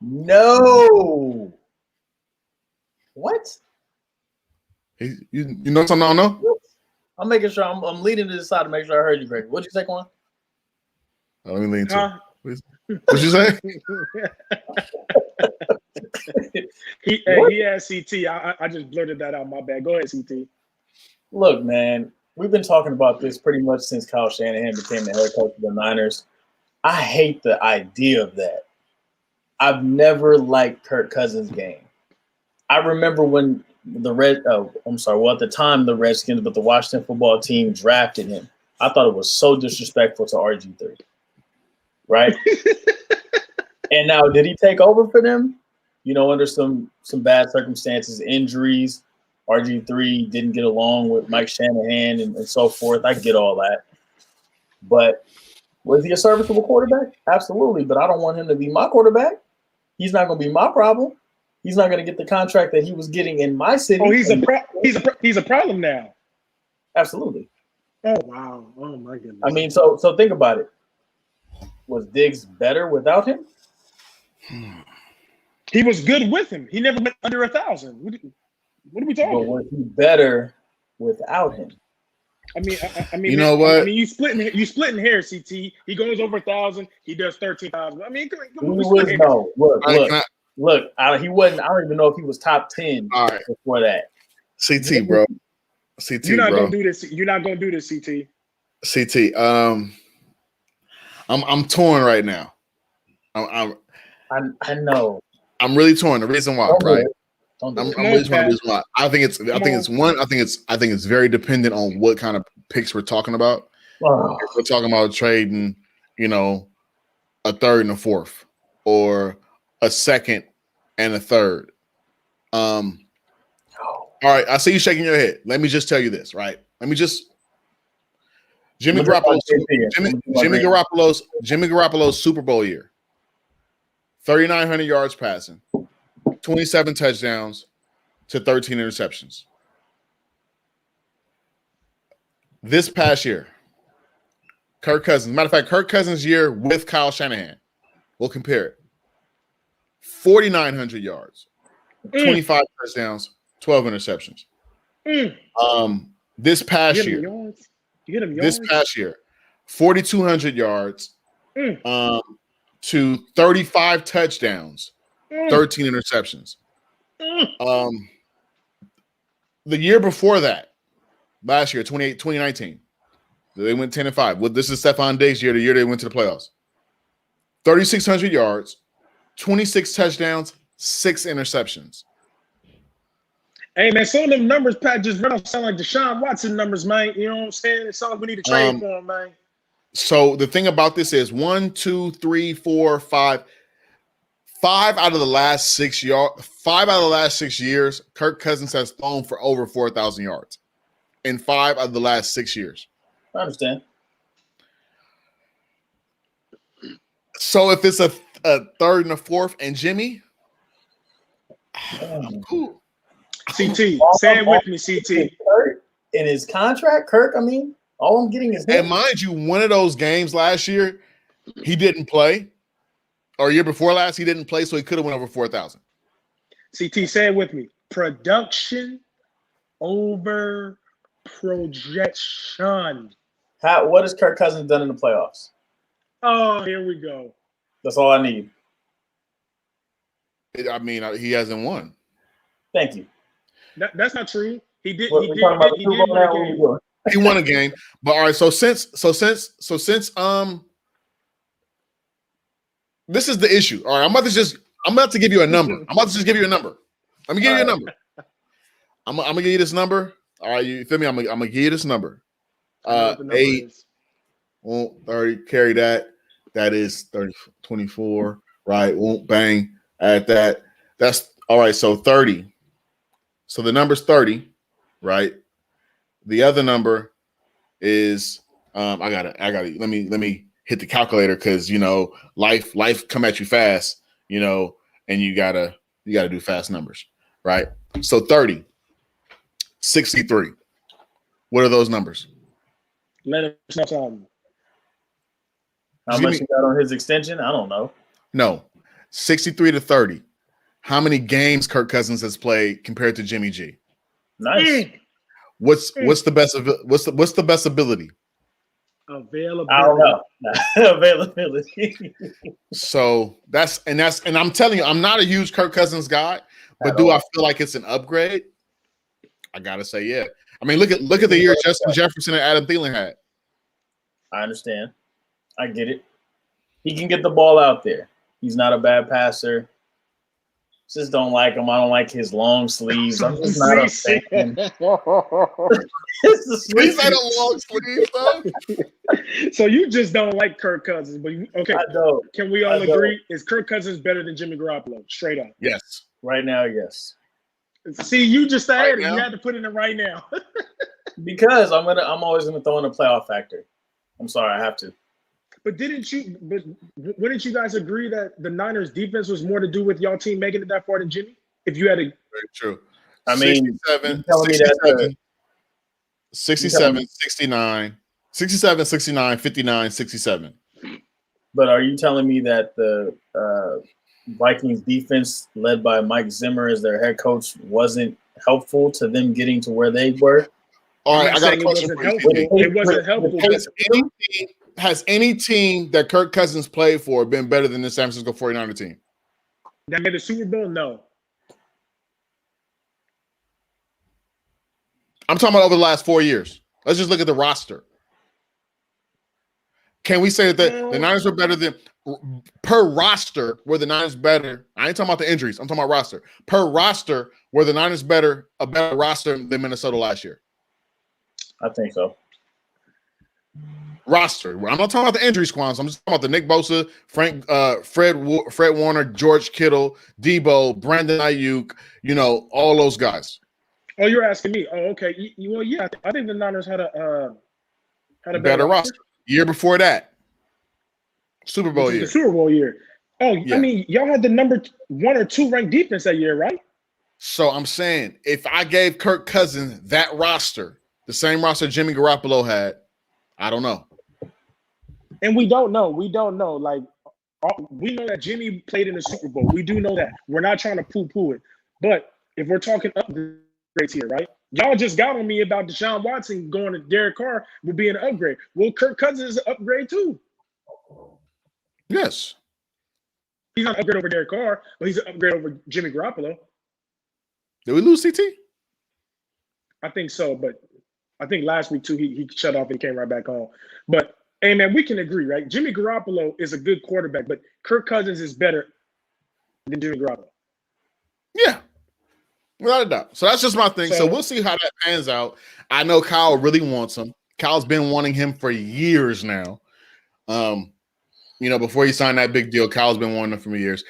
No. What? You know something I don't know? I'm making sure I'm leading to the side to make sure I heard you, Greg. What'd you say, Quan? Let me lean to. What'd you say? he has CT. I just blurted that out. My bad. Go ahead, CT. Look, man, we've been talking about this pretty much since Kyle Shanahan became the head coach of the Niners. I hate the idea of that. I've never liked Kirk Cousins' game. I remember when at the time the Redskins, but the Washington football team drafted him. I thought it was so disrespectful to RG3. Right? And now, did he take over for them? Under some bad circumstances, injuries. RG3 didn't get along with Mike Shanahan and so forth. I get all that. But was he a serviceable quarterback? Absolutely. But I don't want him to be my quarterback. He's not going to be my problem. He's not going to get the contract that he was getting in my city. Oh, he's a problem now. Absolutely. Oh, wow. Oh, my goodness. I mean, so think about it. Was Diggs better without him? He was good with him. He never went under 1,000. What are we talking? But was he better without him? I mean, you know what? I mean, you splitting hair, CT. He goes over 1,000. He does 13,000. I mean, come on. Look. He wasn't. I don't even know if he was top 10 before that. CT, bro. CT, You're not bro. gonna do this. You're not gonna do this, CT. CT. I'm torn right now. I know. I'm really torn. The reason why, right? I'm really torn. The reason why. I think it's very dependent on what kind of picks we're talking about. Oh. If we're talking about trading, a third and a fourth, or a second and a third. All right, I see you shaking your head. Let me just tell you this, right? Jimmy Garoppolo's Super Bowl year. 3,900 yards passing, 27 touchdowns to 13 interceptions. This past year, Kirk Cousins, matter of fact, Kirk Cousins' year with Kyle Shanahan, we'll compare it. 4,900 yards, 25 touchdowns, 12 interceptions. This past year, 4,200 yards, to 35 touchdowns, 13 interceptions. The year before that, last year, 2019, they went 10-5. Well, this is Stephon Diggs' year, the year they went to the playoffs. 3,600 yards, 26 touchdowns, 6 interceptions. Hey, man, some of them numbers, Pat, just run off sound like Deshaun Watson numbers, man. You know what I'm saying? It's something we need to trade for him, man. So the thing about this is 1, 2, 3, 4, 5. 5 out of the last 6 years, Kirk Cousins has thrown for over 4,000 yards. In 5 out of the last 6 years. I understand. So if it's a third and a fourth and Jimmy, I'm cool. CT, say it with me, CT. Kirk in his contract, Kirk, I mean, all I'm getting is him. And mind you, one of those games last year, he didn't play. Or year before last, he didn't play, so he could have went over 4,000. CT, say it with me. Production over projection. What has Kirk Cousins done in the playoffs? Oh, here we go. That's all I need. I mean, he hasn't won. Thank you. That's not true. He did. He won a game. But all right, so since this is the issue. All right, I'm about to give you a number. I'm about to just give you a number. Let me give you a number. I'm gonna give you this number. All right, you feel me? I'm gonna give you this number. 8, 30, carry that. That is 30, 24, right? Won't bang. Add that. That's all right. So 30. So the number's 30, right? The other number is I got it. Let me hit the calculator because life come at you fast, and you gotta do fast numbers, right? So 30, 63. What are those numbers? Let us know something. How much he got on his extension? I don't know. No, 63 to 30. how many games Kirk Cousins has played compared to Jimmy G. Nice. What's the best ability? Availability. I don't know. Availability. So and I'm telling you, I'm not a huge Kirk Cousins guy, but do I feel like it's an upgrade? I gotta say, yeah. I mean, look at the year Justin Jefferson and Adam Thielen had. I understand. I get it. He can get the ball out there. He's not a bad passer. Just don't like him. I don't like his long sleeves. I'm just not a fan. He's had a long sleeve, though. So you just don't like Kirk Cousins, but okay. I don't. Can we all agree? Is Kirk Cousins better than Jimmy Garoppolo? Straight up. Yes. Right now, yes. See, you just added Right it. You had to put it in right now. Because I'm always gonna throw in a playoff factor. I'm sorry, I have to. But wouldn't you guys agree that the Niners defense was more to do with y'all team making it that far than Jimmy? If you had a Very true. I mean, 67, 69, 59, 67. But are you telling me that the Vikings defense led by Mike Zimmer as their head coach wasn't helpful to them getting to where they were? All right, I got a question for you. It wasn't helpful. Has any team that Kirk Cousins played for been better than the San Francisco 49er team? That made the Super Bowl? No. I'm talking about over the last 4 years. Let's just look at the roster. Can we say that the Niners were better than per roster? Were the Niners better? I ain't talking about the injuries. I'm talking about roster. Per roster, were the Niners a better roster than Minnesota last year? I think so. Roster. I'm not talking about the injury squads. I'm just talking about the Nick Bosa, Fred Warner, George Kittle, Debo, Brandon Ayuk. All those guys. Oh, you're asking me. Oh, okay. Well, yeah. I think the Niners had a better roster. Year before that, Super Bowl year. The Super Bowl year. Oh, yeah. I mean, y'all had the number 1 or 2 ranked defense that year, right? So I'm saying, if I gave Kirk Cousins that roster, the same roster Jimmy Garoppolo had, I don't know. And we don't know. We don't know. Like, we know that Jimmy played in the Super Bowl. We do know that. We're not trying to poo-poo it. But if we're talking upgrades here, right? Y'all just got on me about Deshaun Watson going to Derek Carr will be an upgrade. Well, Kirk Cousins is an upgrade too. Yes. He's not an upgrade over Derek Carr, but he's an upgrade over Jimmy Garoppolo. Did we lose CT? I think so, but I think last week too, he shut off and came right back on. But hey man, we can agree, right? Jimmy Garoppolo is a good quarterback, but Kirk Cousins is better than Jimmy Garoppolo. Yeah. Without a doubt. So that's just my thing. So we'll see how that pans out. I know Kyle really wants him. Kyle's been wanting him for years now. Before he signed that big deal, Kyle's been wanting him for years.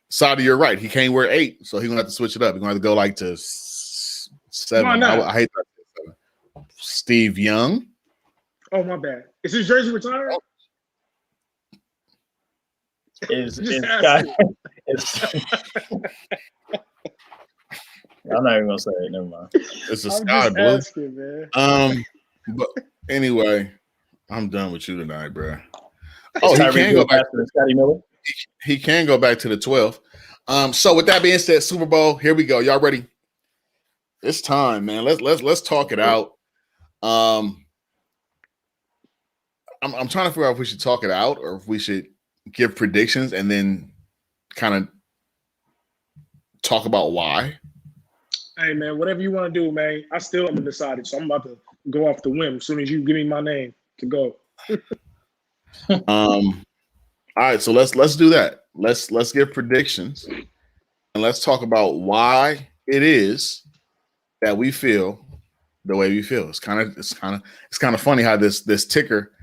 Saudi, you're right. He can't wear 8, so he's gonna have to switch it up. He's gonna have to go like to 7. I hate that. 7. Steve Young. Oh my bad. Is his jersey retired? I'm not even gonna say it. Never mind. It's a sky blue. Man. But anyway, I'm done with you tonight, bro. Oh, he can go back to Scotty Miller. He can go back to the 12th. So with that being said, Super Bowl, here we go. Y'all ready? It's time, man. Let's talk it out. I'm trying to figure out if we should talk it out or if we should give predictions and then kind of talk about why. Hey man, whatever you want to do, man. I still haven't decided, so I'm about to go off the whim as soon as you give me my name to go. All right, so let's do that. Let's give predictions and let's talk about why it is that we feel the way we feel. It's kind of funny how this ticker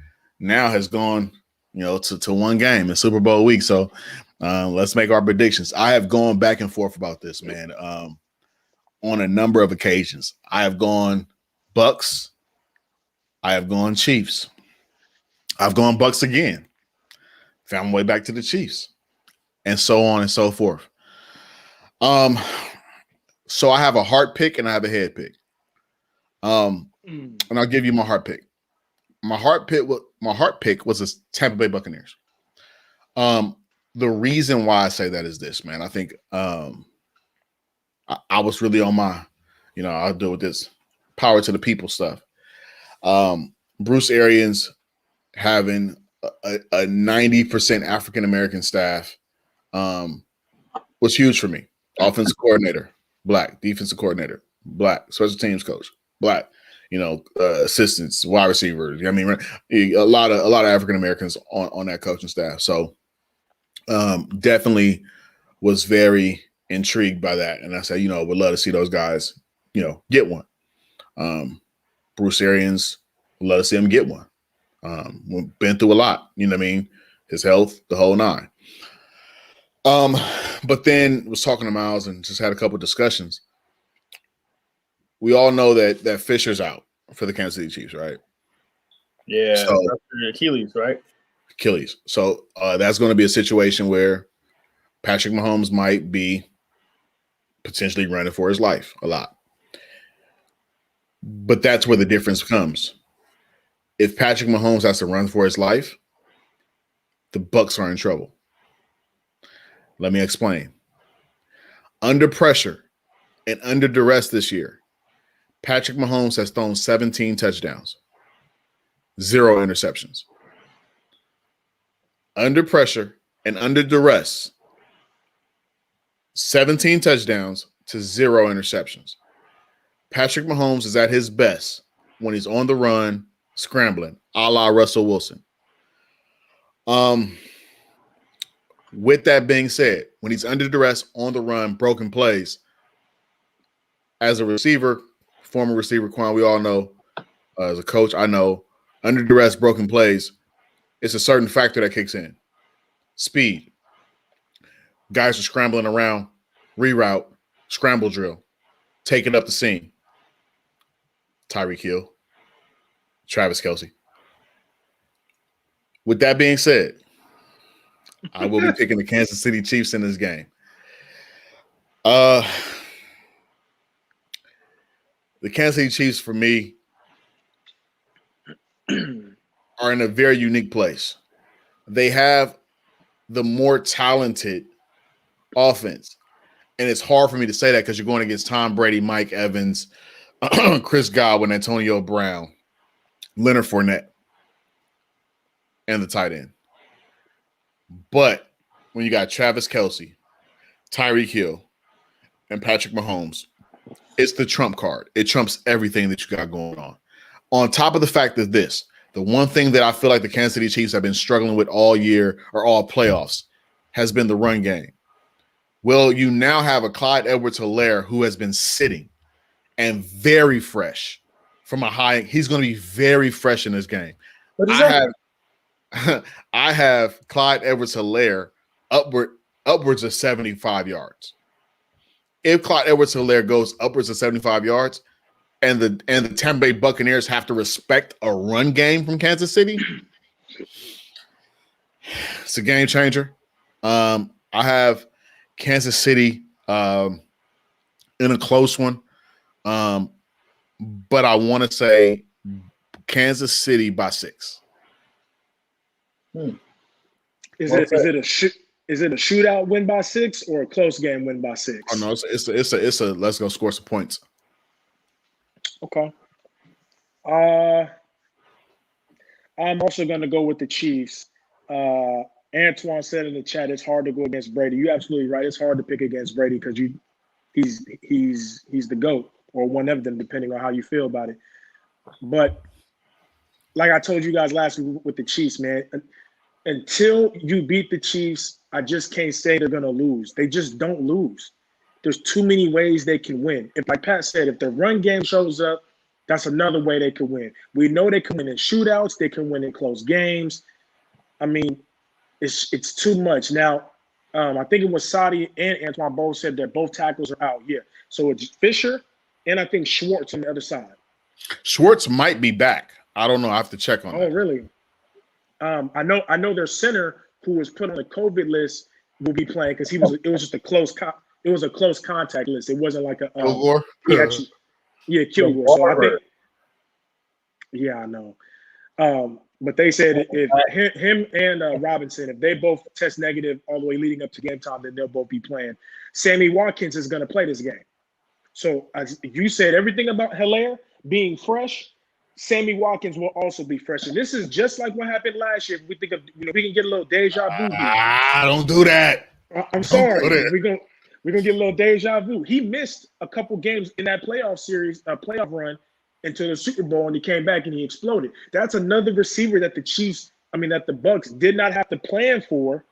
now has gone, to one game in Super Bowl week. So let's make our predictions. I have gone back and forth about this, man. On a number of occasions. I have gone Bucks. I have gone Chiefs. I've gone Bucks again. Found my way back to the Chiefs. And so on and so forth. So I have a heart pick and I have a head pick. And I'll give you my heart pick. My heart pick was the Tampa Bay Buccaneers. The reason why I say that is this, man. I think I was really on my, I'll deal with this power to the people stuff. Bruce Arians having a 90% African American staff was huge for me. Offensive coordinator, Black. Defensive coordinator, Black. Special teams coach, Black. Assistants, wide receivers. I mean, a lot of African Americans on that coaching staff. So definitely was very intrigued by that. And I said, would love to see those guys, get one. Bruce Arians, would love to see him get one. We've been through a lot, his health, the whole nine. But then was talking to Miles and just had a couple of discussions. We all know that Fisher's out for the Kansas City Chiefs, right? Yeah, so, Achilles, right? Achilles. So that's going to be a situation where Patrick Mahomes might be potentially running for his life a lot. But that's where the difference comes. If Patrick Mahomes has to run for his life, the Bucs are in trouble. Let me explain. Under pressure and under duress this year, Patrick Mahomes has thrown 17 touchdowns, 0 interceptions. Under pressure and under duress, 17 touchdowns to 0 interceptions. Patrick Mahomes is at his best when he's on the run, scrambling, a la Russell Wilson. With that being said, when he's under duress, on the run, broken plays, as a receiver, former receiver, Quan, we all know, as a coach, I know, under duress, broken plays, it's a certain factor that kicks in. Speed. Guys are scrambling around, reroute, scramble drill, taking up the seam. Tyreek Hill, Travis Kelce. With that being said, I will be picking the Kansas City Chiefs in this game. The Kansas City Chiefs, for me, are in a very unique place. They have the more talented offense. And it's hard for me to say that because you're going against Tom Brady, Mike Evans, Chris Godwin, Antonio Brown, Leonard Fournette, and the tight end. But when you got Travis Kelce, Tyreek Hill, and Patrick Mahomes, it's the trump card. It trumps everything that you got going on. On top of the fact of this, the one thing that I feel like the Kansas City Chiefs have been struggling with all year or all playoffs has been the run game. Well, you now have a Clyde Edwards-Helaire who has been sitting and very fresh from a high. He's going to be very fresh in this game. I have Clyde Edwards-Helaire upwards of 75 yards. If Clyde Edwards-Helaire goes upwards of 75 yards and the Tampa Bay Buccaneers have to respect a run game from Kansas City, it's a game changer. I have Kansas City in a close one. But I want to say Kansas City by 6. Is it a shootout win by 6 or a close game win by 6? Oh no, it's a let's go score some points. Okay. I'm also going to go with the Chiefs. Antoine said in the chat, it's hard to go against Brady. You're absolutely right. It's hard to pick against Brady because he's the GOAT or one of them, depending on how you feel about it. But like I told you guys last week with the Chiefs, man, until you beat the Chiefs, I just can't say they're going to lose. They just don't lose. There's too many ways they can win. If, like Pat said, if the run game shows up, that's another way they can win. We know they can win in shootouts. They can win in close games. I mean, it's too much. Now, I think it was Sadi and Antoine both said that both tackles are out. Yeah. So it's Fisher and I think Schwartz on the other side. Schwartz might be back. I don't know. I have to check on that. Oh, really? I know their center who was put on the COVID list will be playing because it was just a close contact list. It wasn't like a Kilgore? Kilgore. So I think, yeah, I know. But they said if him and Robinson, if they both test negative all the way leading up to game time, then they'll both be playing. Sammy Watkins is going to play this game. So as you said, everything about Hilaire being fresh, Sammy Watkins will also be fresh. And this is just like what happened last year. If we think of, we can get a little deja vu here. Don't do that. I'm sorry. We're gonna get a little deja vu. He missed a couple games in that playoff series, playoff run until the Super Bowl, and he came back and he exploded. That's another receiver that that the Bucks did not have to plan for,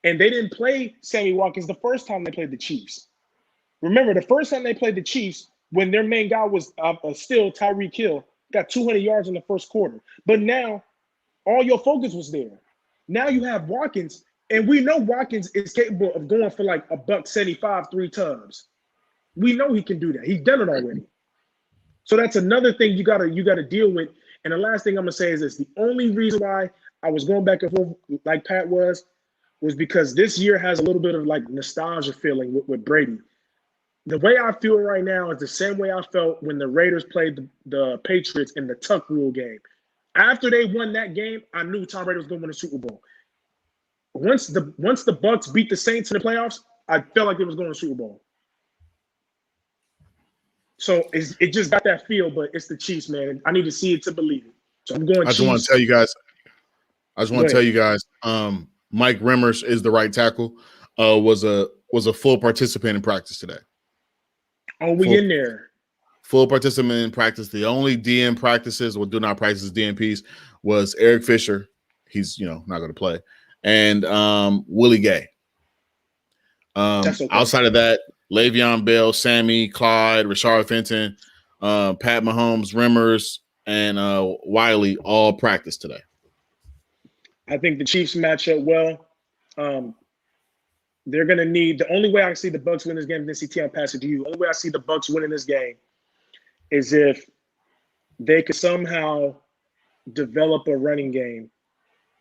and they didn't play Sammy Watkins the first time they played the Chiefs. Remember, the first time they played the Chiefs, when their main guy was still Tyreek Hill, got 200 yards in the first quarter. But now, all your focus was there. Now you have Watkins, and we know Watkins is capable of going for like $175, 3 tubs. We know he can do that. He's done it already. So that's another thing you gotta deal with. And the last thing I'm gonna say is this: the only reason why I was going back and forth like Pat was because this year has a little bit of like nostalgia feeling with Brady. The way I feel right now is the same way I felt when the Raiders played the Patriots in the Tuck Rule game. After they won that game, I knew Tom Brady was going to win the Super Bowl. Once the Bucks beat the Saints in the playoffs, I felt like they was going to the Super Bowl. So it just got that feel, but it's the Chiefs, man. I need to see it to believe it. So I'm going Chiefs. I just want to tell you guys, Mike Remmers is the right tackle. Was a full participant in practice today. Oh, we in there. Full participant in practice. The only DM practices or do not practice DNPs was Eric Fisher. He's not going to play, and Willie Gay. Okay. Outside of that, Le'Veon Bell, Sammy, Clyde, Rashard Fenton, Pat Mahomes, Remmers, and Wiley all practiced today. I think the Chiefs match up well. They're going to need – the only way I see the Bucks win this game, then CT, I'll pass it to you. The only way I see the Bucks winning this game is if they could somehow develop a running game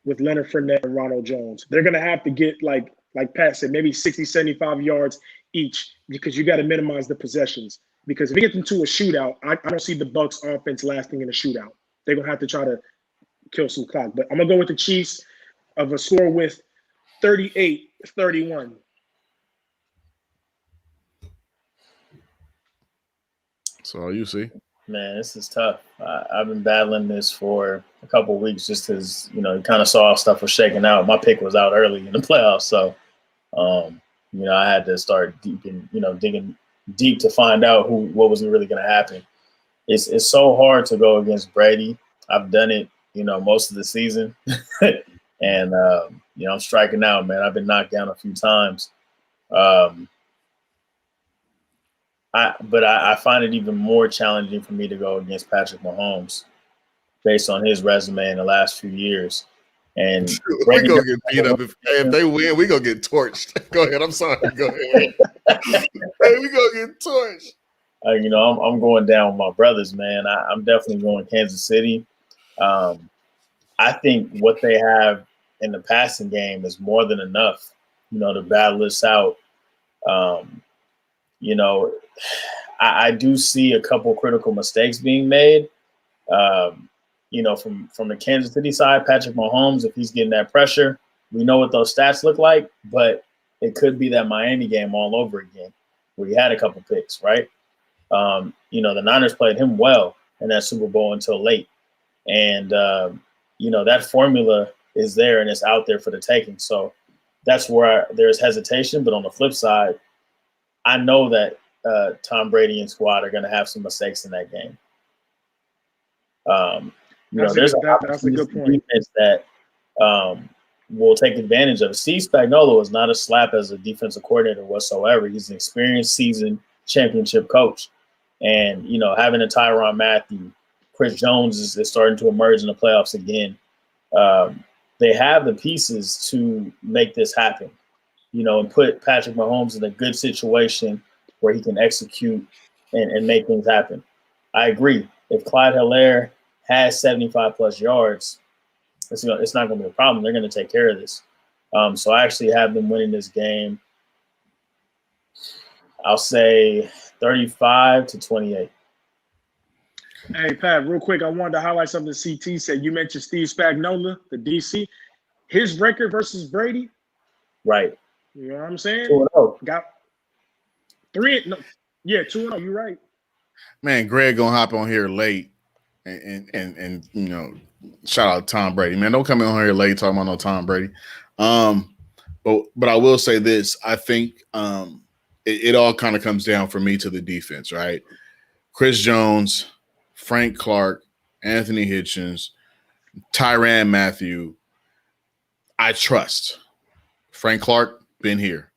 with Leonard Fournette and Ronald Jones. They're going to have to get, like Pat said, maybe 60, 75 yards each because you got to minimize the possessions. Because if we get into a shootout, I don't see the Bucks offense lasting in a shootout. They're going to have to try to kill some clock. But I'm going to go with the Chiefs of a score with 38-31. So you see, man, this is tough. I've been battling this for a couple of weeks just because you kind of saw stuff was shaking out. My pick was out early in the playoffs, so I had to start digging deep to find out what was really going to happen. It's so hard to go against Brady. I've done it, most of the season, and I'm striking out, man. I've been knocked down a few times. But I find it even more challenging for me to go against Patrick Mahomes based on his resume in the last few years. And we're going to get beat up. If they win, we're going to get torched. Go ahead. I'm sorry. Go ahead. Hey, we're going to get torched. I'm going down with my brothers, man. I'm definitely going Kansas City. I think what they have in the passing game is more than enough, to battle this out. I do see a couple critical mistakes being made. From the Kansas City side, Patrick Mahomes, if he's getting that pressure, we know what those stats look like, but it could be that Miami game all over again, where he had a couple picks, right? The Niners played him well in that Super Bowl until late. And, that formula is there and it's out there for the taking. So that's where there's hesitation. But on the flip side, I know that Tom Brady and squad are going to have some mistakes in that game. There's a good point that will take advantage of it. Steve Spagnuolo is not a slap as a defensive coordinator whatsoever. He's an experienced, seasoned championship coach. And, having a Tyrann Mathieu, Chris Jones is starting to emerge in the playoffs again. They have the pieces to make this happen, and put Patrick Mahomes in a good situation where he can execute and make things happen. I agree. If Clyde Hilaire has 75-plus yards, it's not going to be a problem. They're going to take care of this. So I actually have them winning this game. I'll say 35-28. Hey, Pat, real quick, I wanted to highlight something CT said. You mentioned Steve Spagnuolo, the DC. His record versus Brady. Right. You know what I'm saying? 2-0. Got 3. No, Yeah, 2-0. You're right. Man, Greg gonna hop on here late, and you know, shout out Tom Brady. Man, don't come in on here late talking about no Tom Brady. But I will say this. I think it all kind of comes down for me to the defense, right? Chris Jones, Frank Clark, Anthony Hitchens, Tyrann Mathieu. I trust. Frank Clark, been here.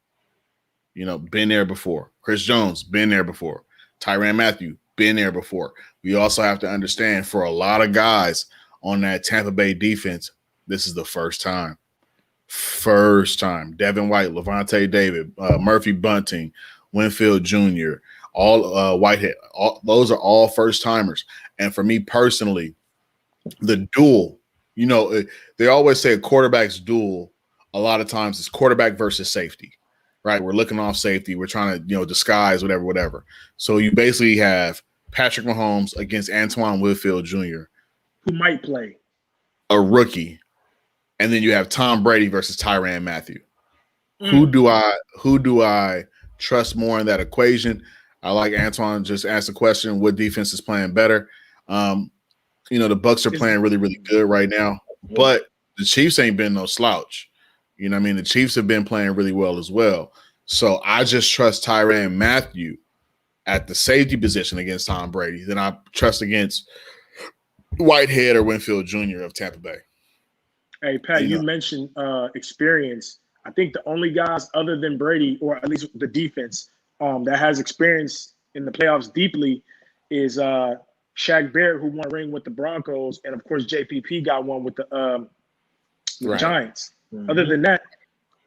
You know, been there before. Chris Jones, been there before. Tyrann Mathieu, been there before. We also have to understand for a lot of guys on that Tampa Bay defense, this is the first time. First time. Devin White, Levante David, Murphy Bunting, Winfield Jr., all Whitehead. Those are all first timers. And for me personally, the duel, you know, they always say a quarterback's duel a lot of times is quarterback versus safety, right? We're looking off safety. We're trying to, you know, disguise whatever. So you basically have Patrick Mahomes against Antoine Winfield Jr., who might play, a rookie. And then you have Tom Brady versus Tyrann Mathieu. Who do I trust more in that equation? I like Antoine just asked the question, what defense is playing better? You know, the Bucs are playing really, really good right now, but the Chiefs ain't been no slouch. You know what I mean? The Chiefs have been playing really well as well. So I just trust Tyrann Mathieu at the safety position against Tom Brady than I trust against Whitehead or Winfield Jr. of Tampa Bay. Hey, Pat, you mentioned experience. I think the only guys other than Brady, or at least the defense, that has experience in the playoffs deeply is Shaq Barrett, who won a ring with the Broncos, and of course JPP got one with the Giants. Mm-hmm. Other than that,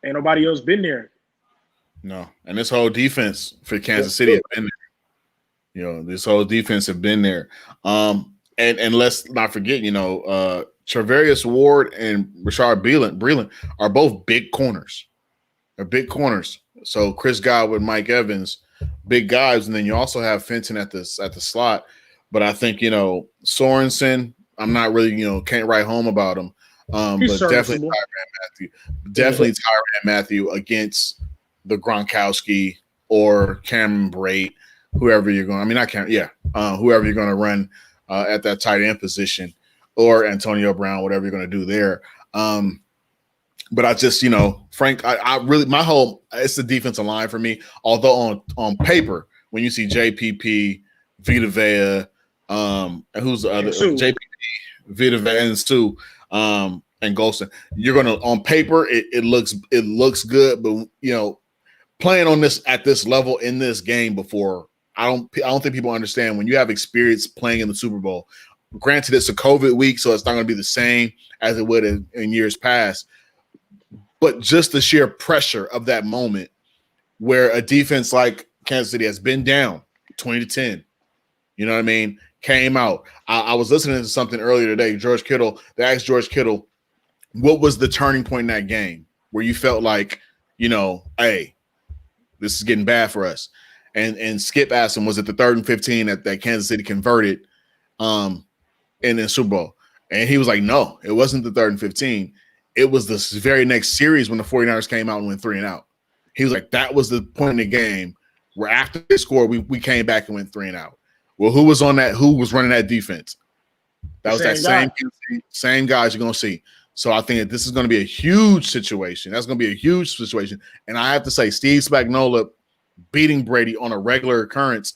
ain't nobody else been there. No, and this whole defense for Kansas City have been there. You know, this whole defense have been there. And let's not forget, you know, Travarius Ward and Rashard Breeland are both big corners. They're big corners. So Chris Godwin, Mike Evans, big guys, and then you also have Fenton at the slot. But I think, you know, Sorensen, I'm not really, you know, can't write home about him. But definitely Tyrann Mathieu against the Gronkowski or Cameron Brate, whoever you're going. I mean, I can't. Yeah, whoever you're going to run at that tight end position, or Antonio Brown, whatever you're going to do there. But I just, you know, Frank, I really, it's the defensive line for me. Although on paper, when you see JPP, Vita Vea, and who's the other? JPP, Vita Vea, and Sue, and Golston, you're gonna on paper it looks good, but you know, playing on this at this level in this game before, I don't think people understand when you have experience playing in the Super Bowl. Granted, it's a COVID week, so it's not going to be the same as it would in years past. But just the sheer pressure of that moment where a defense like Kansas City has been down 20-10, you know what I mean, came out. I was listening to something earlier today. They asked George Kittle, what was the turning point in that game where you felt like, you know, hey, this is getting bad for us? And Skip asked him, was it the 3rd and 15 that Kansas City converted in the Super Bowl? And he was like, no, it wasn't the 3rd and 15. It was this very next series when the 49ers came out and went 3-and-out. He was like, that was the point in the game where after they scored, we came back and went 3-and-out. Well, who was on that? Who was running that defense? That was that same guys you're going to see. So I think that this is going to be a huge situation. That's going to be a huge situation. And I have to say, Steve Spagnuolo beating Brady on a regular occurrence,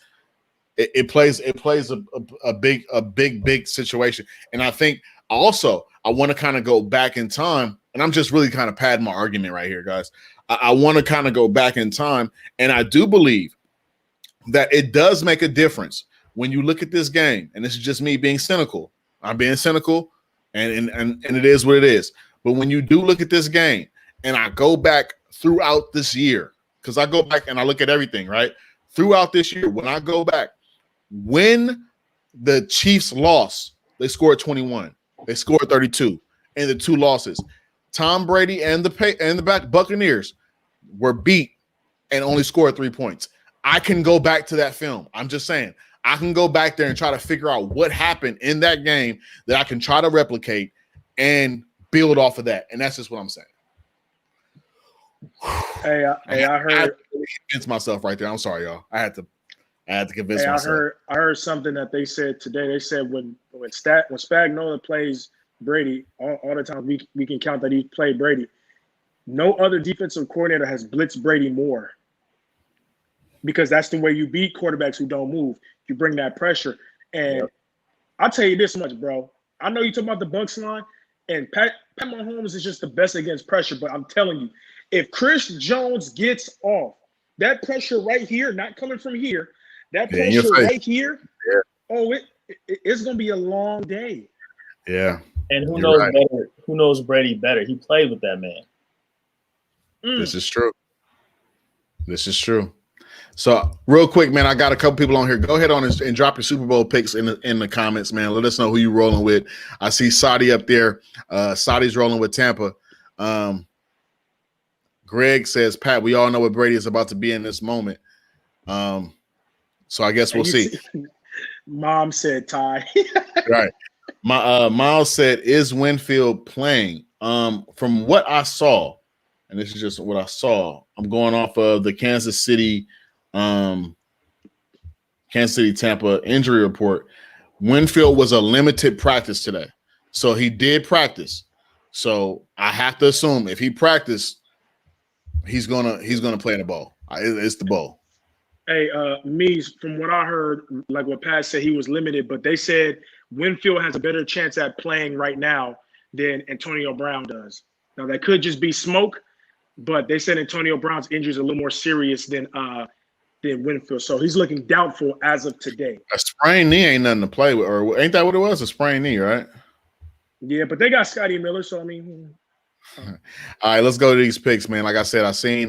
it plays a big situation. And I think also I want to kind of go back in time, and I'm just really kind of padding my argument right here, guys. I want to kind of go back in time, and I do believe that it does make a difference when you look at this game. And this is just me being cynical. I'm being cynical, and it is what it is. But when you do look at this game, and I go back throughout this year, because I go back and I look at everything, right? Throughout this year, when I go back, when the Chiefs lost, they scored 21. They scored 32 in the 2 losses. Tom Brady and the Buccaneers were beat and only scored 3 points. I can go back to that film. I'm just saying. I can go back there and try to figure out what happened in that game that I can try to replicate and build off of that. And that's just what I'm saying. Hey, I heard. I convinced myself right there. I'm sorry, y'all. I had to I had to convince Hey, myself. I heard something that they said today. They said when Spagnuolo plays Brady, all the time we can count that he played Brady. No other defensive coordinator has blitzed Brady more, because that's the way you beat quarterbacks who don't move. You bring that pressure. And I'll tell you this much, bro. I know you talk about the Bucs line, and Pat Mahomes is just the best against pressure. But I'm telling you, if Chris Jones gets off, that pressure right here, not coming from here, that pressure right here, it's going to be a long day. Yeah. And who knows better? Who knows Brady better? He played with that man. This is true. This is true. So real quick, man, I got a couple people on here. Go ahead on and drop your Super Bowl picks in the comments, man. Let us know who you rolling with. I see Saudi up there. Saudi's rolling with Tampa. Greg says, Pat, we all know what Brady is about to be in this moment. So I guess we'll see. Mom said Ty. Right. Miles said, is Winfield playing? From what I saw, and this is just what I saw, I'm going off of the Kansas City Tampa injury report. Winfield was a limited practice today. So he did practice. So I have to assume if he practiced, he's gonna play the ball. It's the ball. Hey, from what I heard, like what Pat said, he was limited, but they said Winfield has a better chance at playing right now than Antonio Brown does. Now that could just be smoke, but they said Antonio Brown's injury is a little more serious than Winfield, so he's looking doubtful as of today. A sprained knee ain't nothing to play with, or ain't that what it was? A sprained knee, right? Yeah, but they got Scotty Miller, so I mean. All right, let's go to these picks, man. Like I said, I seen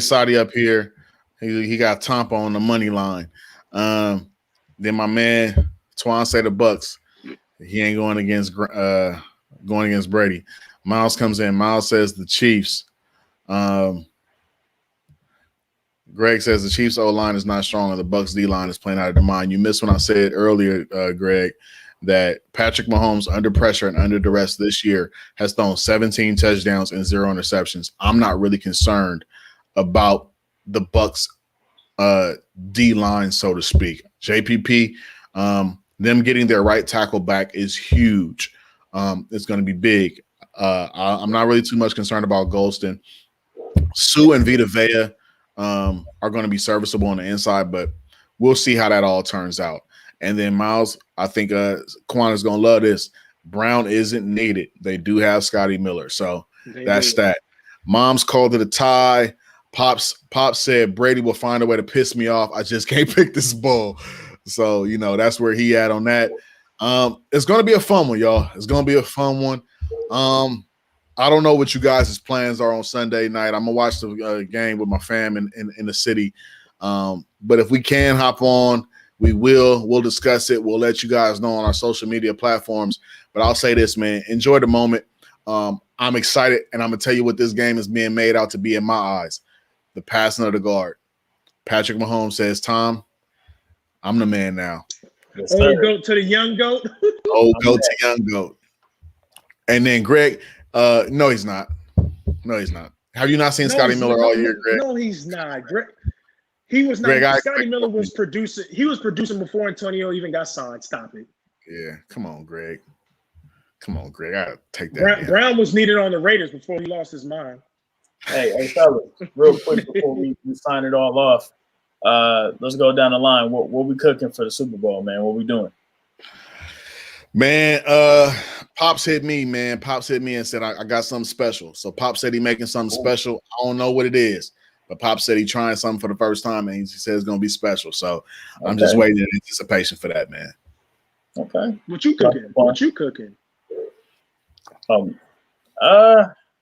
Saudi up here. He got Tampa on the money line. Then my man Twan say the Bucks. He ain't going against Brady. Miles comes in. Miles says the Chiefs. Greg says the Chiefs O-line is not strong and the Bucks D-line is playing out of their mind. You missed when I said earlier, Greg, that Patrick Mahomes under pressure and under duress this year has thrown 17 touchdowns and 0 interceptions. I'm not really concerned about the Bucks D-line, so to speak. JPP, them getting their right tackle back is huge. It's going to be big. I'm not really too much concerned about Golston. Sue and Vita Vea are going to be serviceable on the inside, but we'll see how that all turns out. And then Miles, I think Quan is going to love this. Brown isn't needed. They do have Scotty Miller, so that's that. Mom's called it a tie. Pops said Brady will find a way to piss me off. I just can't pick this ball. So, that's where he at on that. It's going to be a fun one, y'all. It's going to be a fun one. I don't know what you guys' plans are on Sunday night. I'm going to watch the game with my fam in the city. But if we can hop on, we will. We'll discuss it. We'll let you guys know on our social media platforms. But I'll say this, man. Enjoy the moment. I'm excited, and I'm going to tell you what this game is being made out to be in my eyes. The passing of the guard. Patrick Mahomes says, Tom, I'm the man now. Yes, old goat to the young goat. Old goat to young goat. And then Greg, no, he's not. No, he's not. Have you not seen Scotty Miller all year, Greg? No, he's not. Greg, he was not. Greg, Scotty Miller was producing. He was producing before Antonio even got signed. Stop it. Yeah, come on, Greg. I gotta take that. Brown was needed on the Raiders before he lost his mind. Hey, fellas, real quick before we sign it all off, let's go down the line. What we cooking for the Super Bowl, man? What we doing? Man, Pops hit me, man. Pops hit me and said, I got something special. So Pops said he making something special. I don't know what it is, but Pops said he trying something for the first time, and he said it's going to be special. So I'm just waiting in anticipation for that, man. Okay. What you cooking?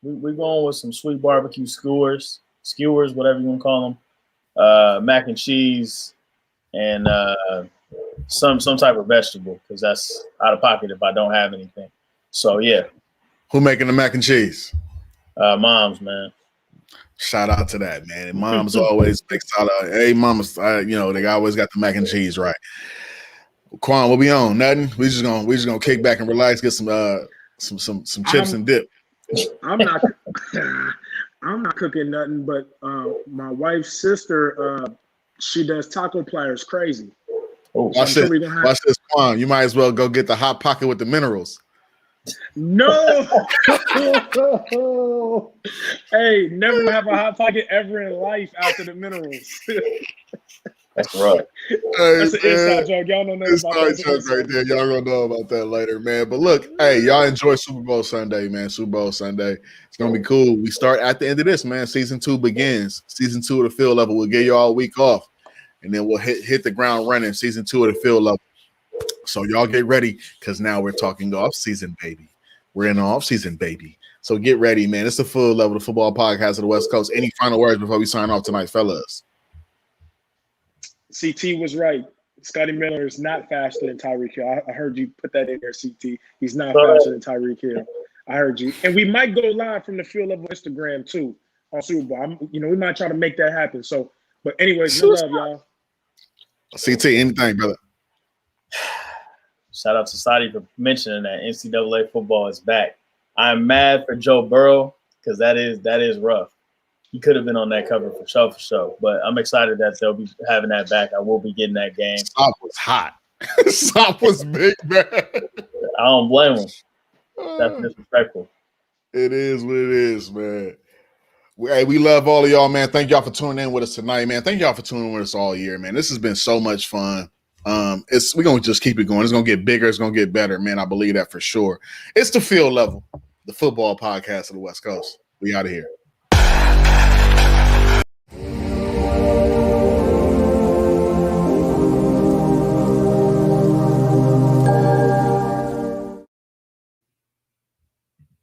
We're going with some sweet barbecue skewers, whatever you want to call them, mac and cheese, and some type of vegetable, because that's out of pocket if I don't have anything. So yeah. Who making the mac and cheese? Mom's, man. Shout out to that, man. And Mom's always makes out of, hey, Mama's, they always got the mac and cheese right. Quan, what we on? Nothing. We just gonna kick back and relax, get some chips and dip. I'm not cooking nothing, but my wife's sister She does taco platters crazy. Oh, Watch this. Watch this, Quan. You might as well go get the hot pocket with the minerals. No. Hey, never have a hot pocket ever in life after the minerals. That's rough. That's an inside joke. Y'all don't know about that. Joke right there. Y'all gonna know about that later, man. But look, hey, y'all enjoy Super Bowl Sunday, man. Super Bowl Sunday. It's gonna be cool. We start at the end of this, man. Season 2 begins. Season 2 of the field level. We'll give you all a week off, and then we'll hit the ground running. Season 2 of the field level. So y'all get ready, because now we're talking off season, baby. We're in the off season, baby. So get ready, man. It's the full level, the football podcast of the West Coast. Any final words before we sign off tonight, fellas? CT was right. Scotty Miller is not faster than Tyreek Hill. I heard you put that in there, CT. He's not faster than Tyreek Hill. I heard you. And we might go live from the field level Instagram too on Super Bowl. We might try to make that happen. So, but anyways, no love, y'all. CT, anything, brother? Shout out to Sadi for mentioning that NCAA football is back. I'm mad for Joe Burrow because that is rough. He could have been on that cover for sure. But I'm excited that they'll be having that back. I will be getting that game. Sop was hot. Sop was big, man. I don't blame him. That's disrespectful. It is what it is, man. We love all of y'all, man. Thank y'all for tuning in with us tonight, man. Thank y'all for tuning in with us all year, man. This has been so much fun. We're gonna just keep it going. It's gonna get bigger. It's gonna get better, man. I believe that for sure. It's the field level, the football podcast of the West Coast. We out of here.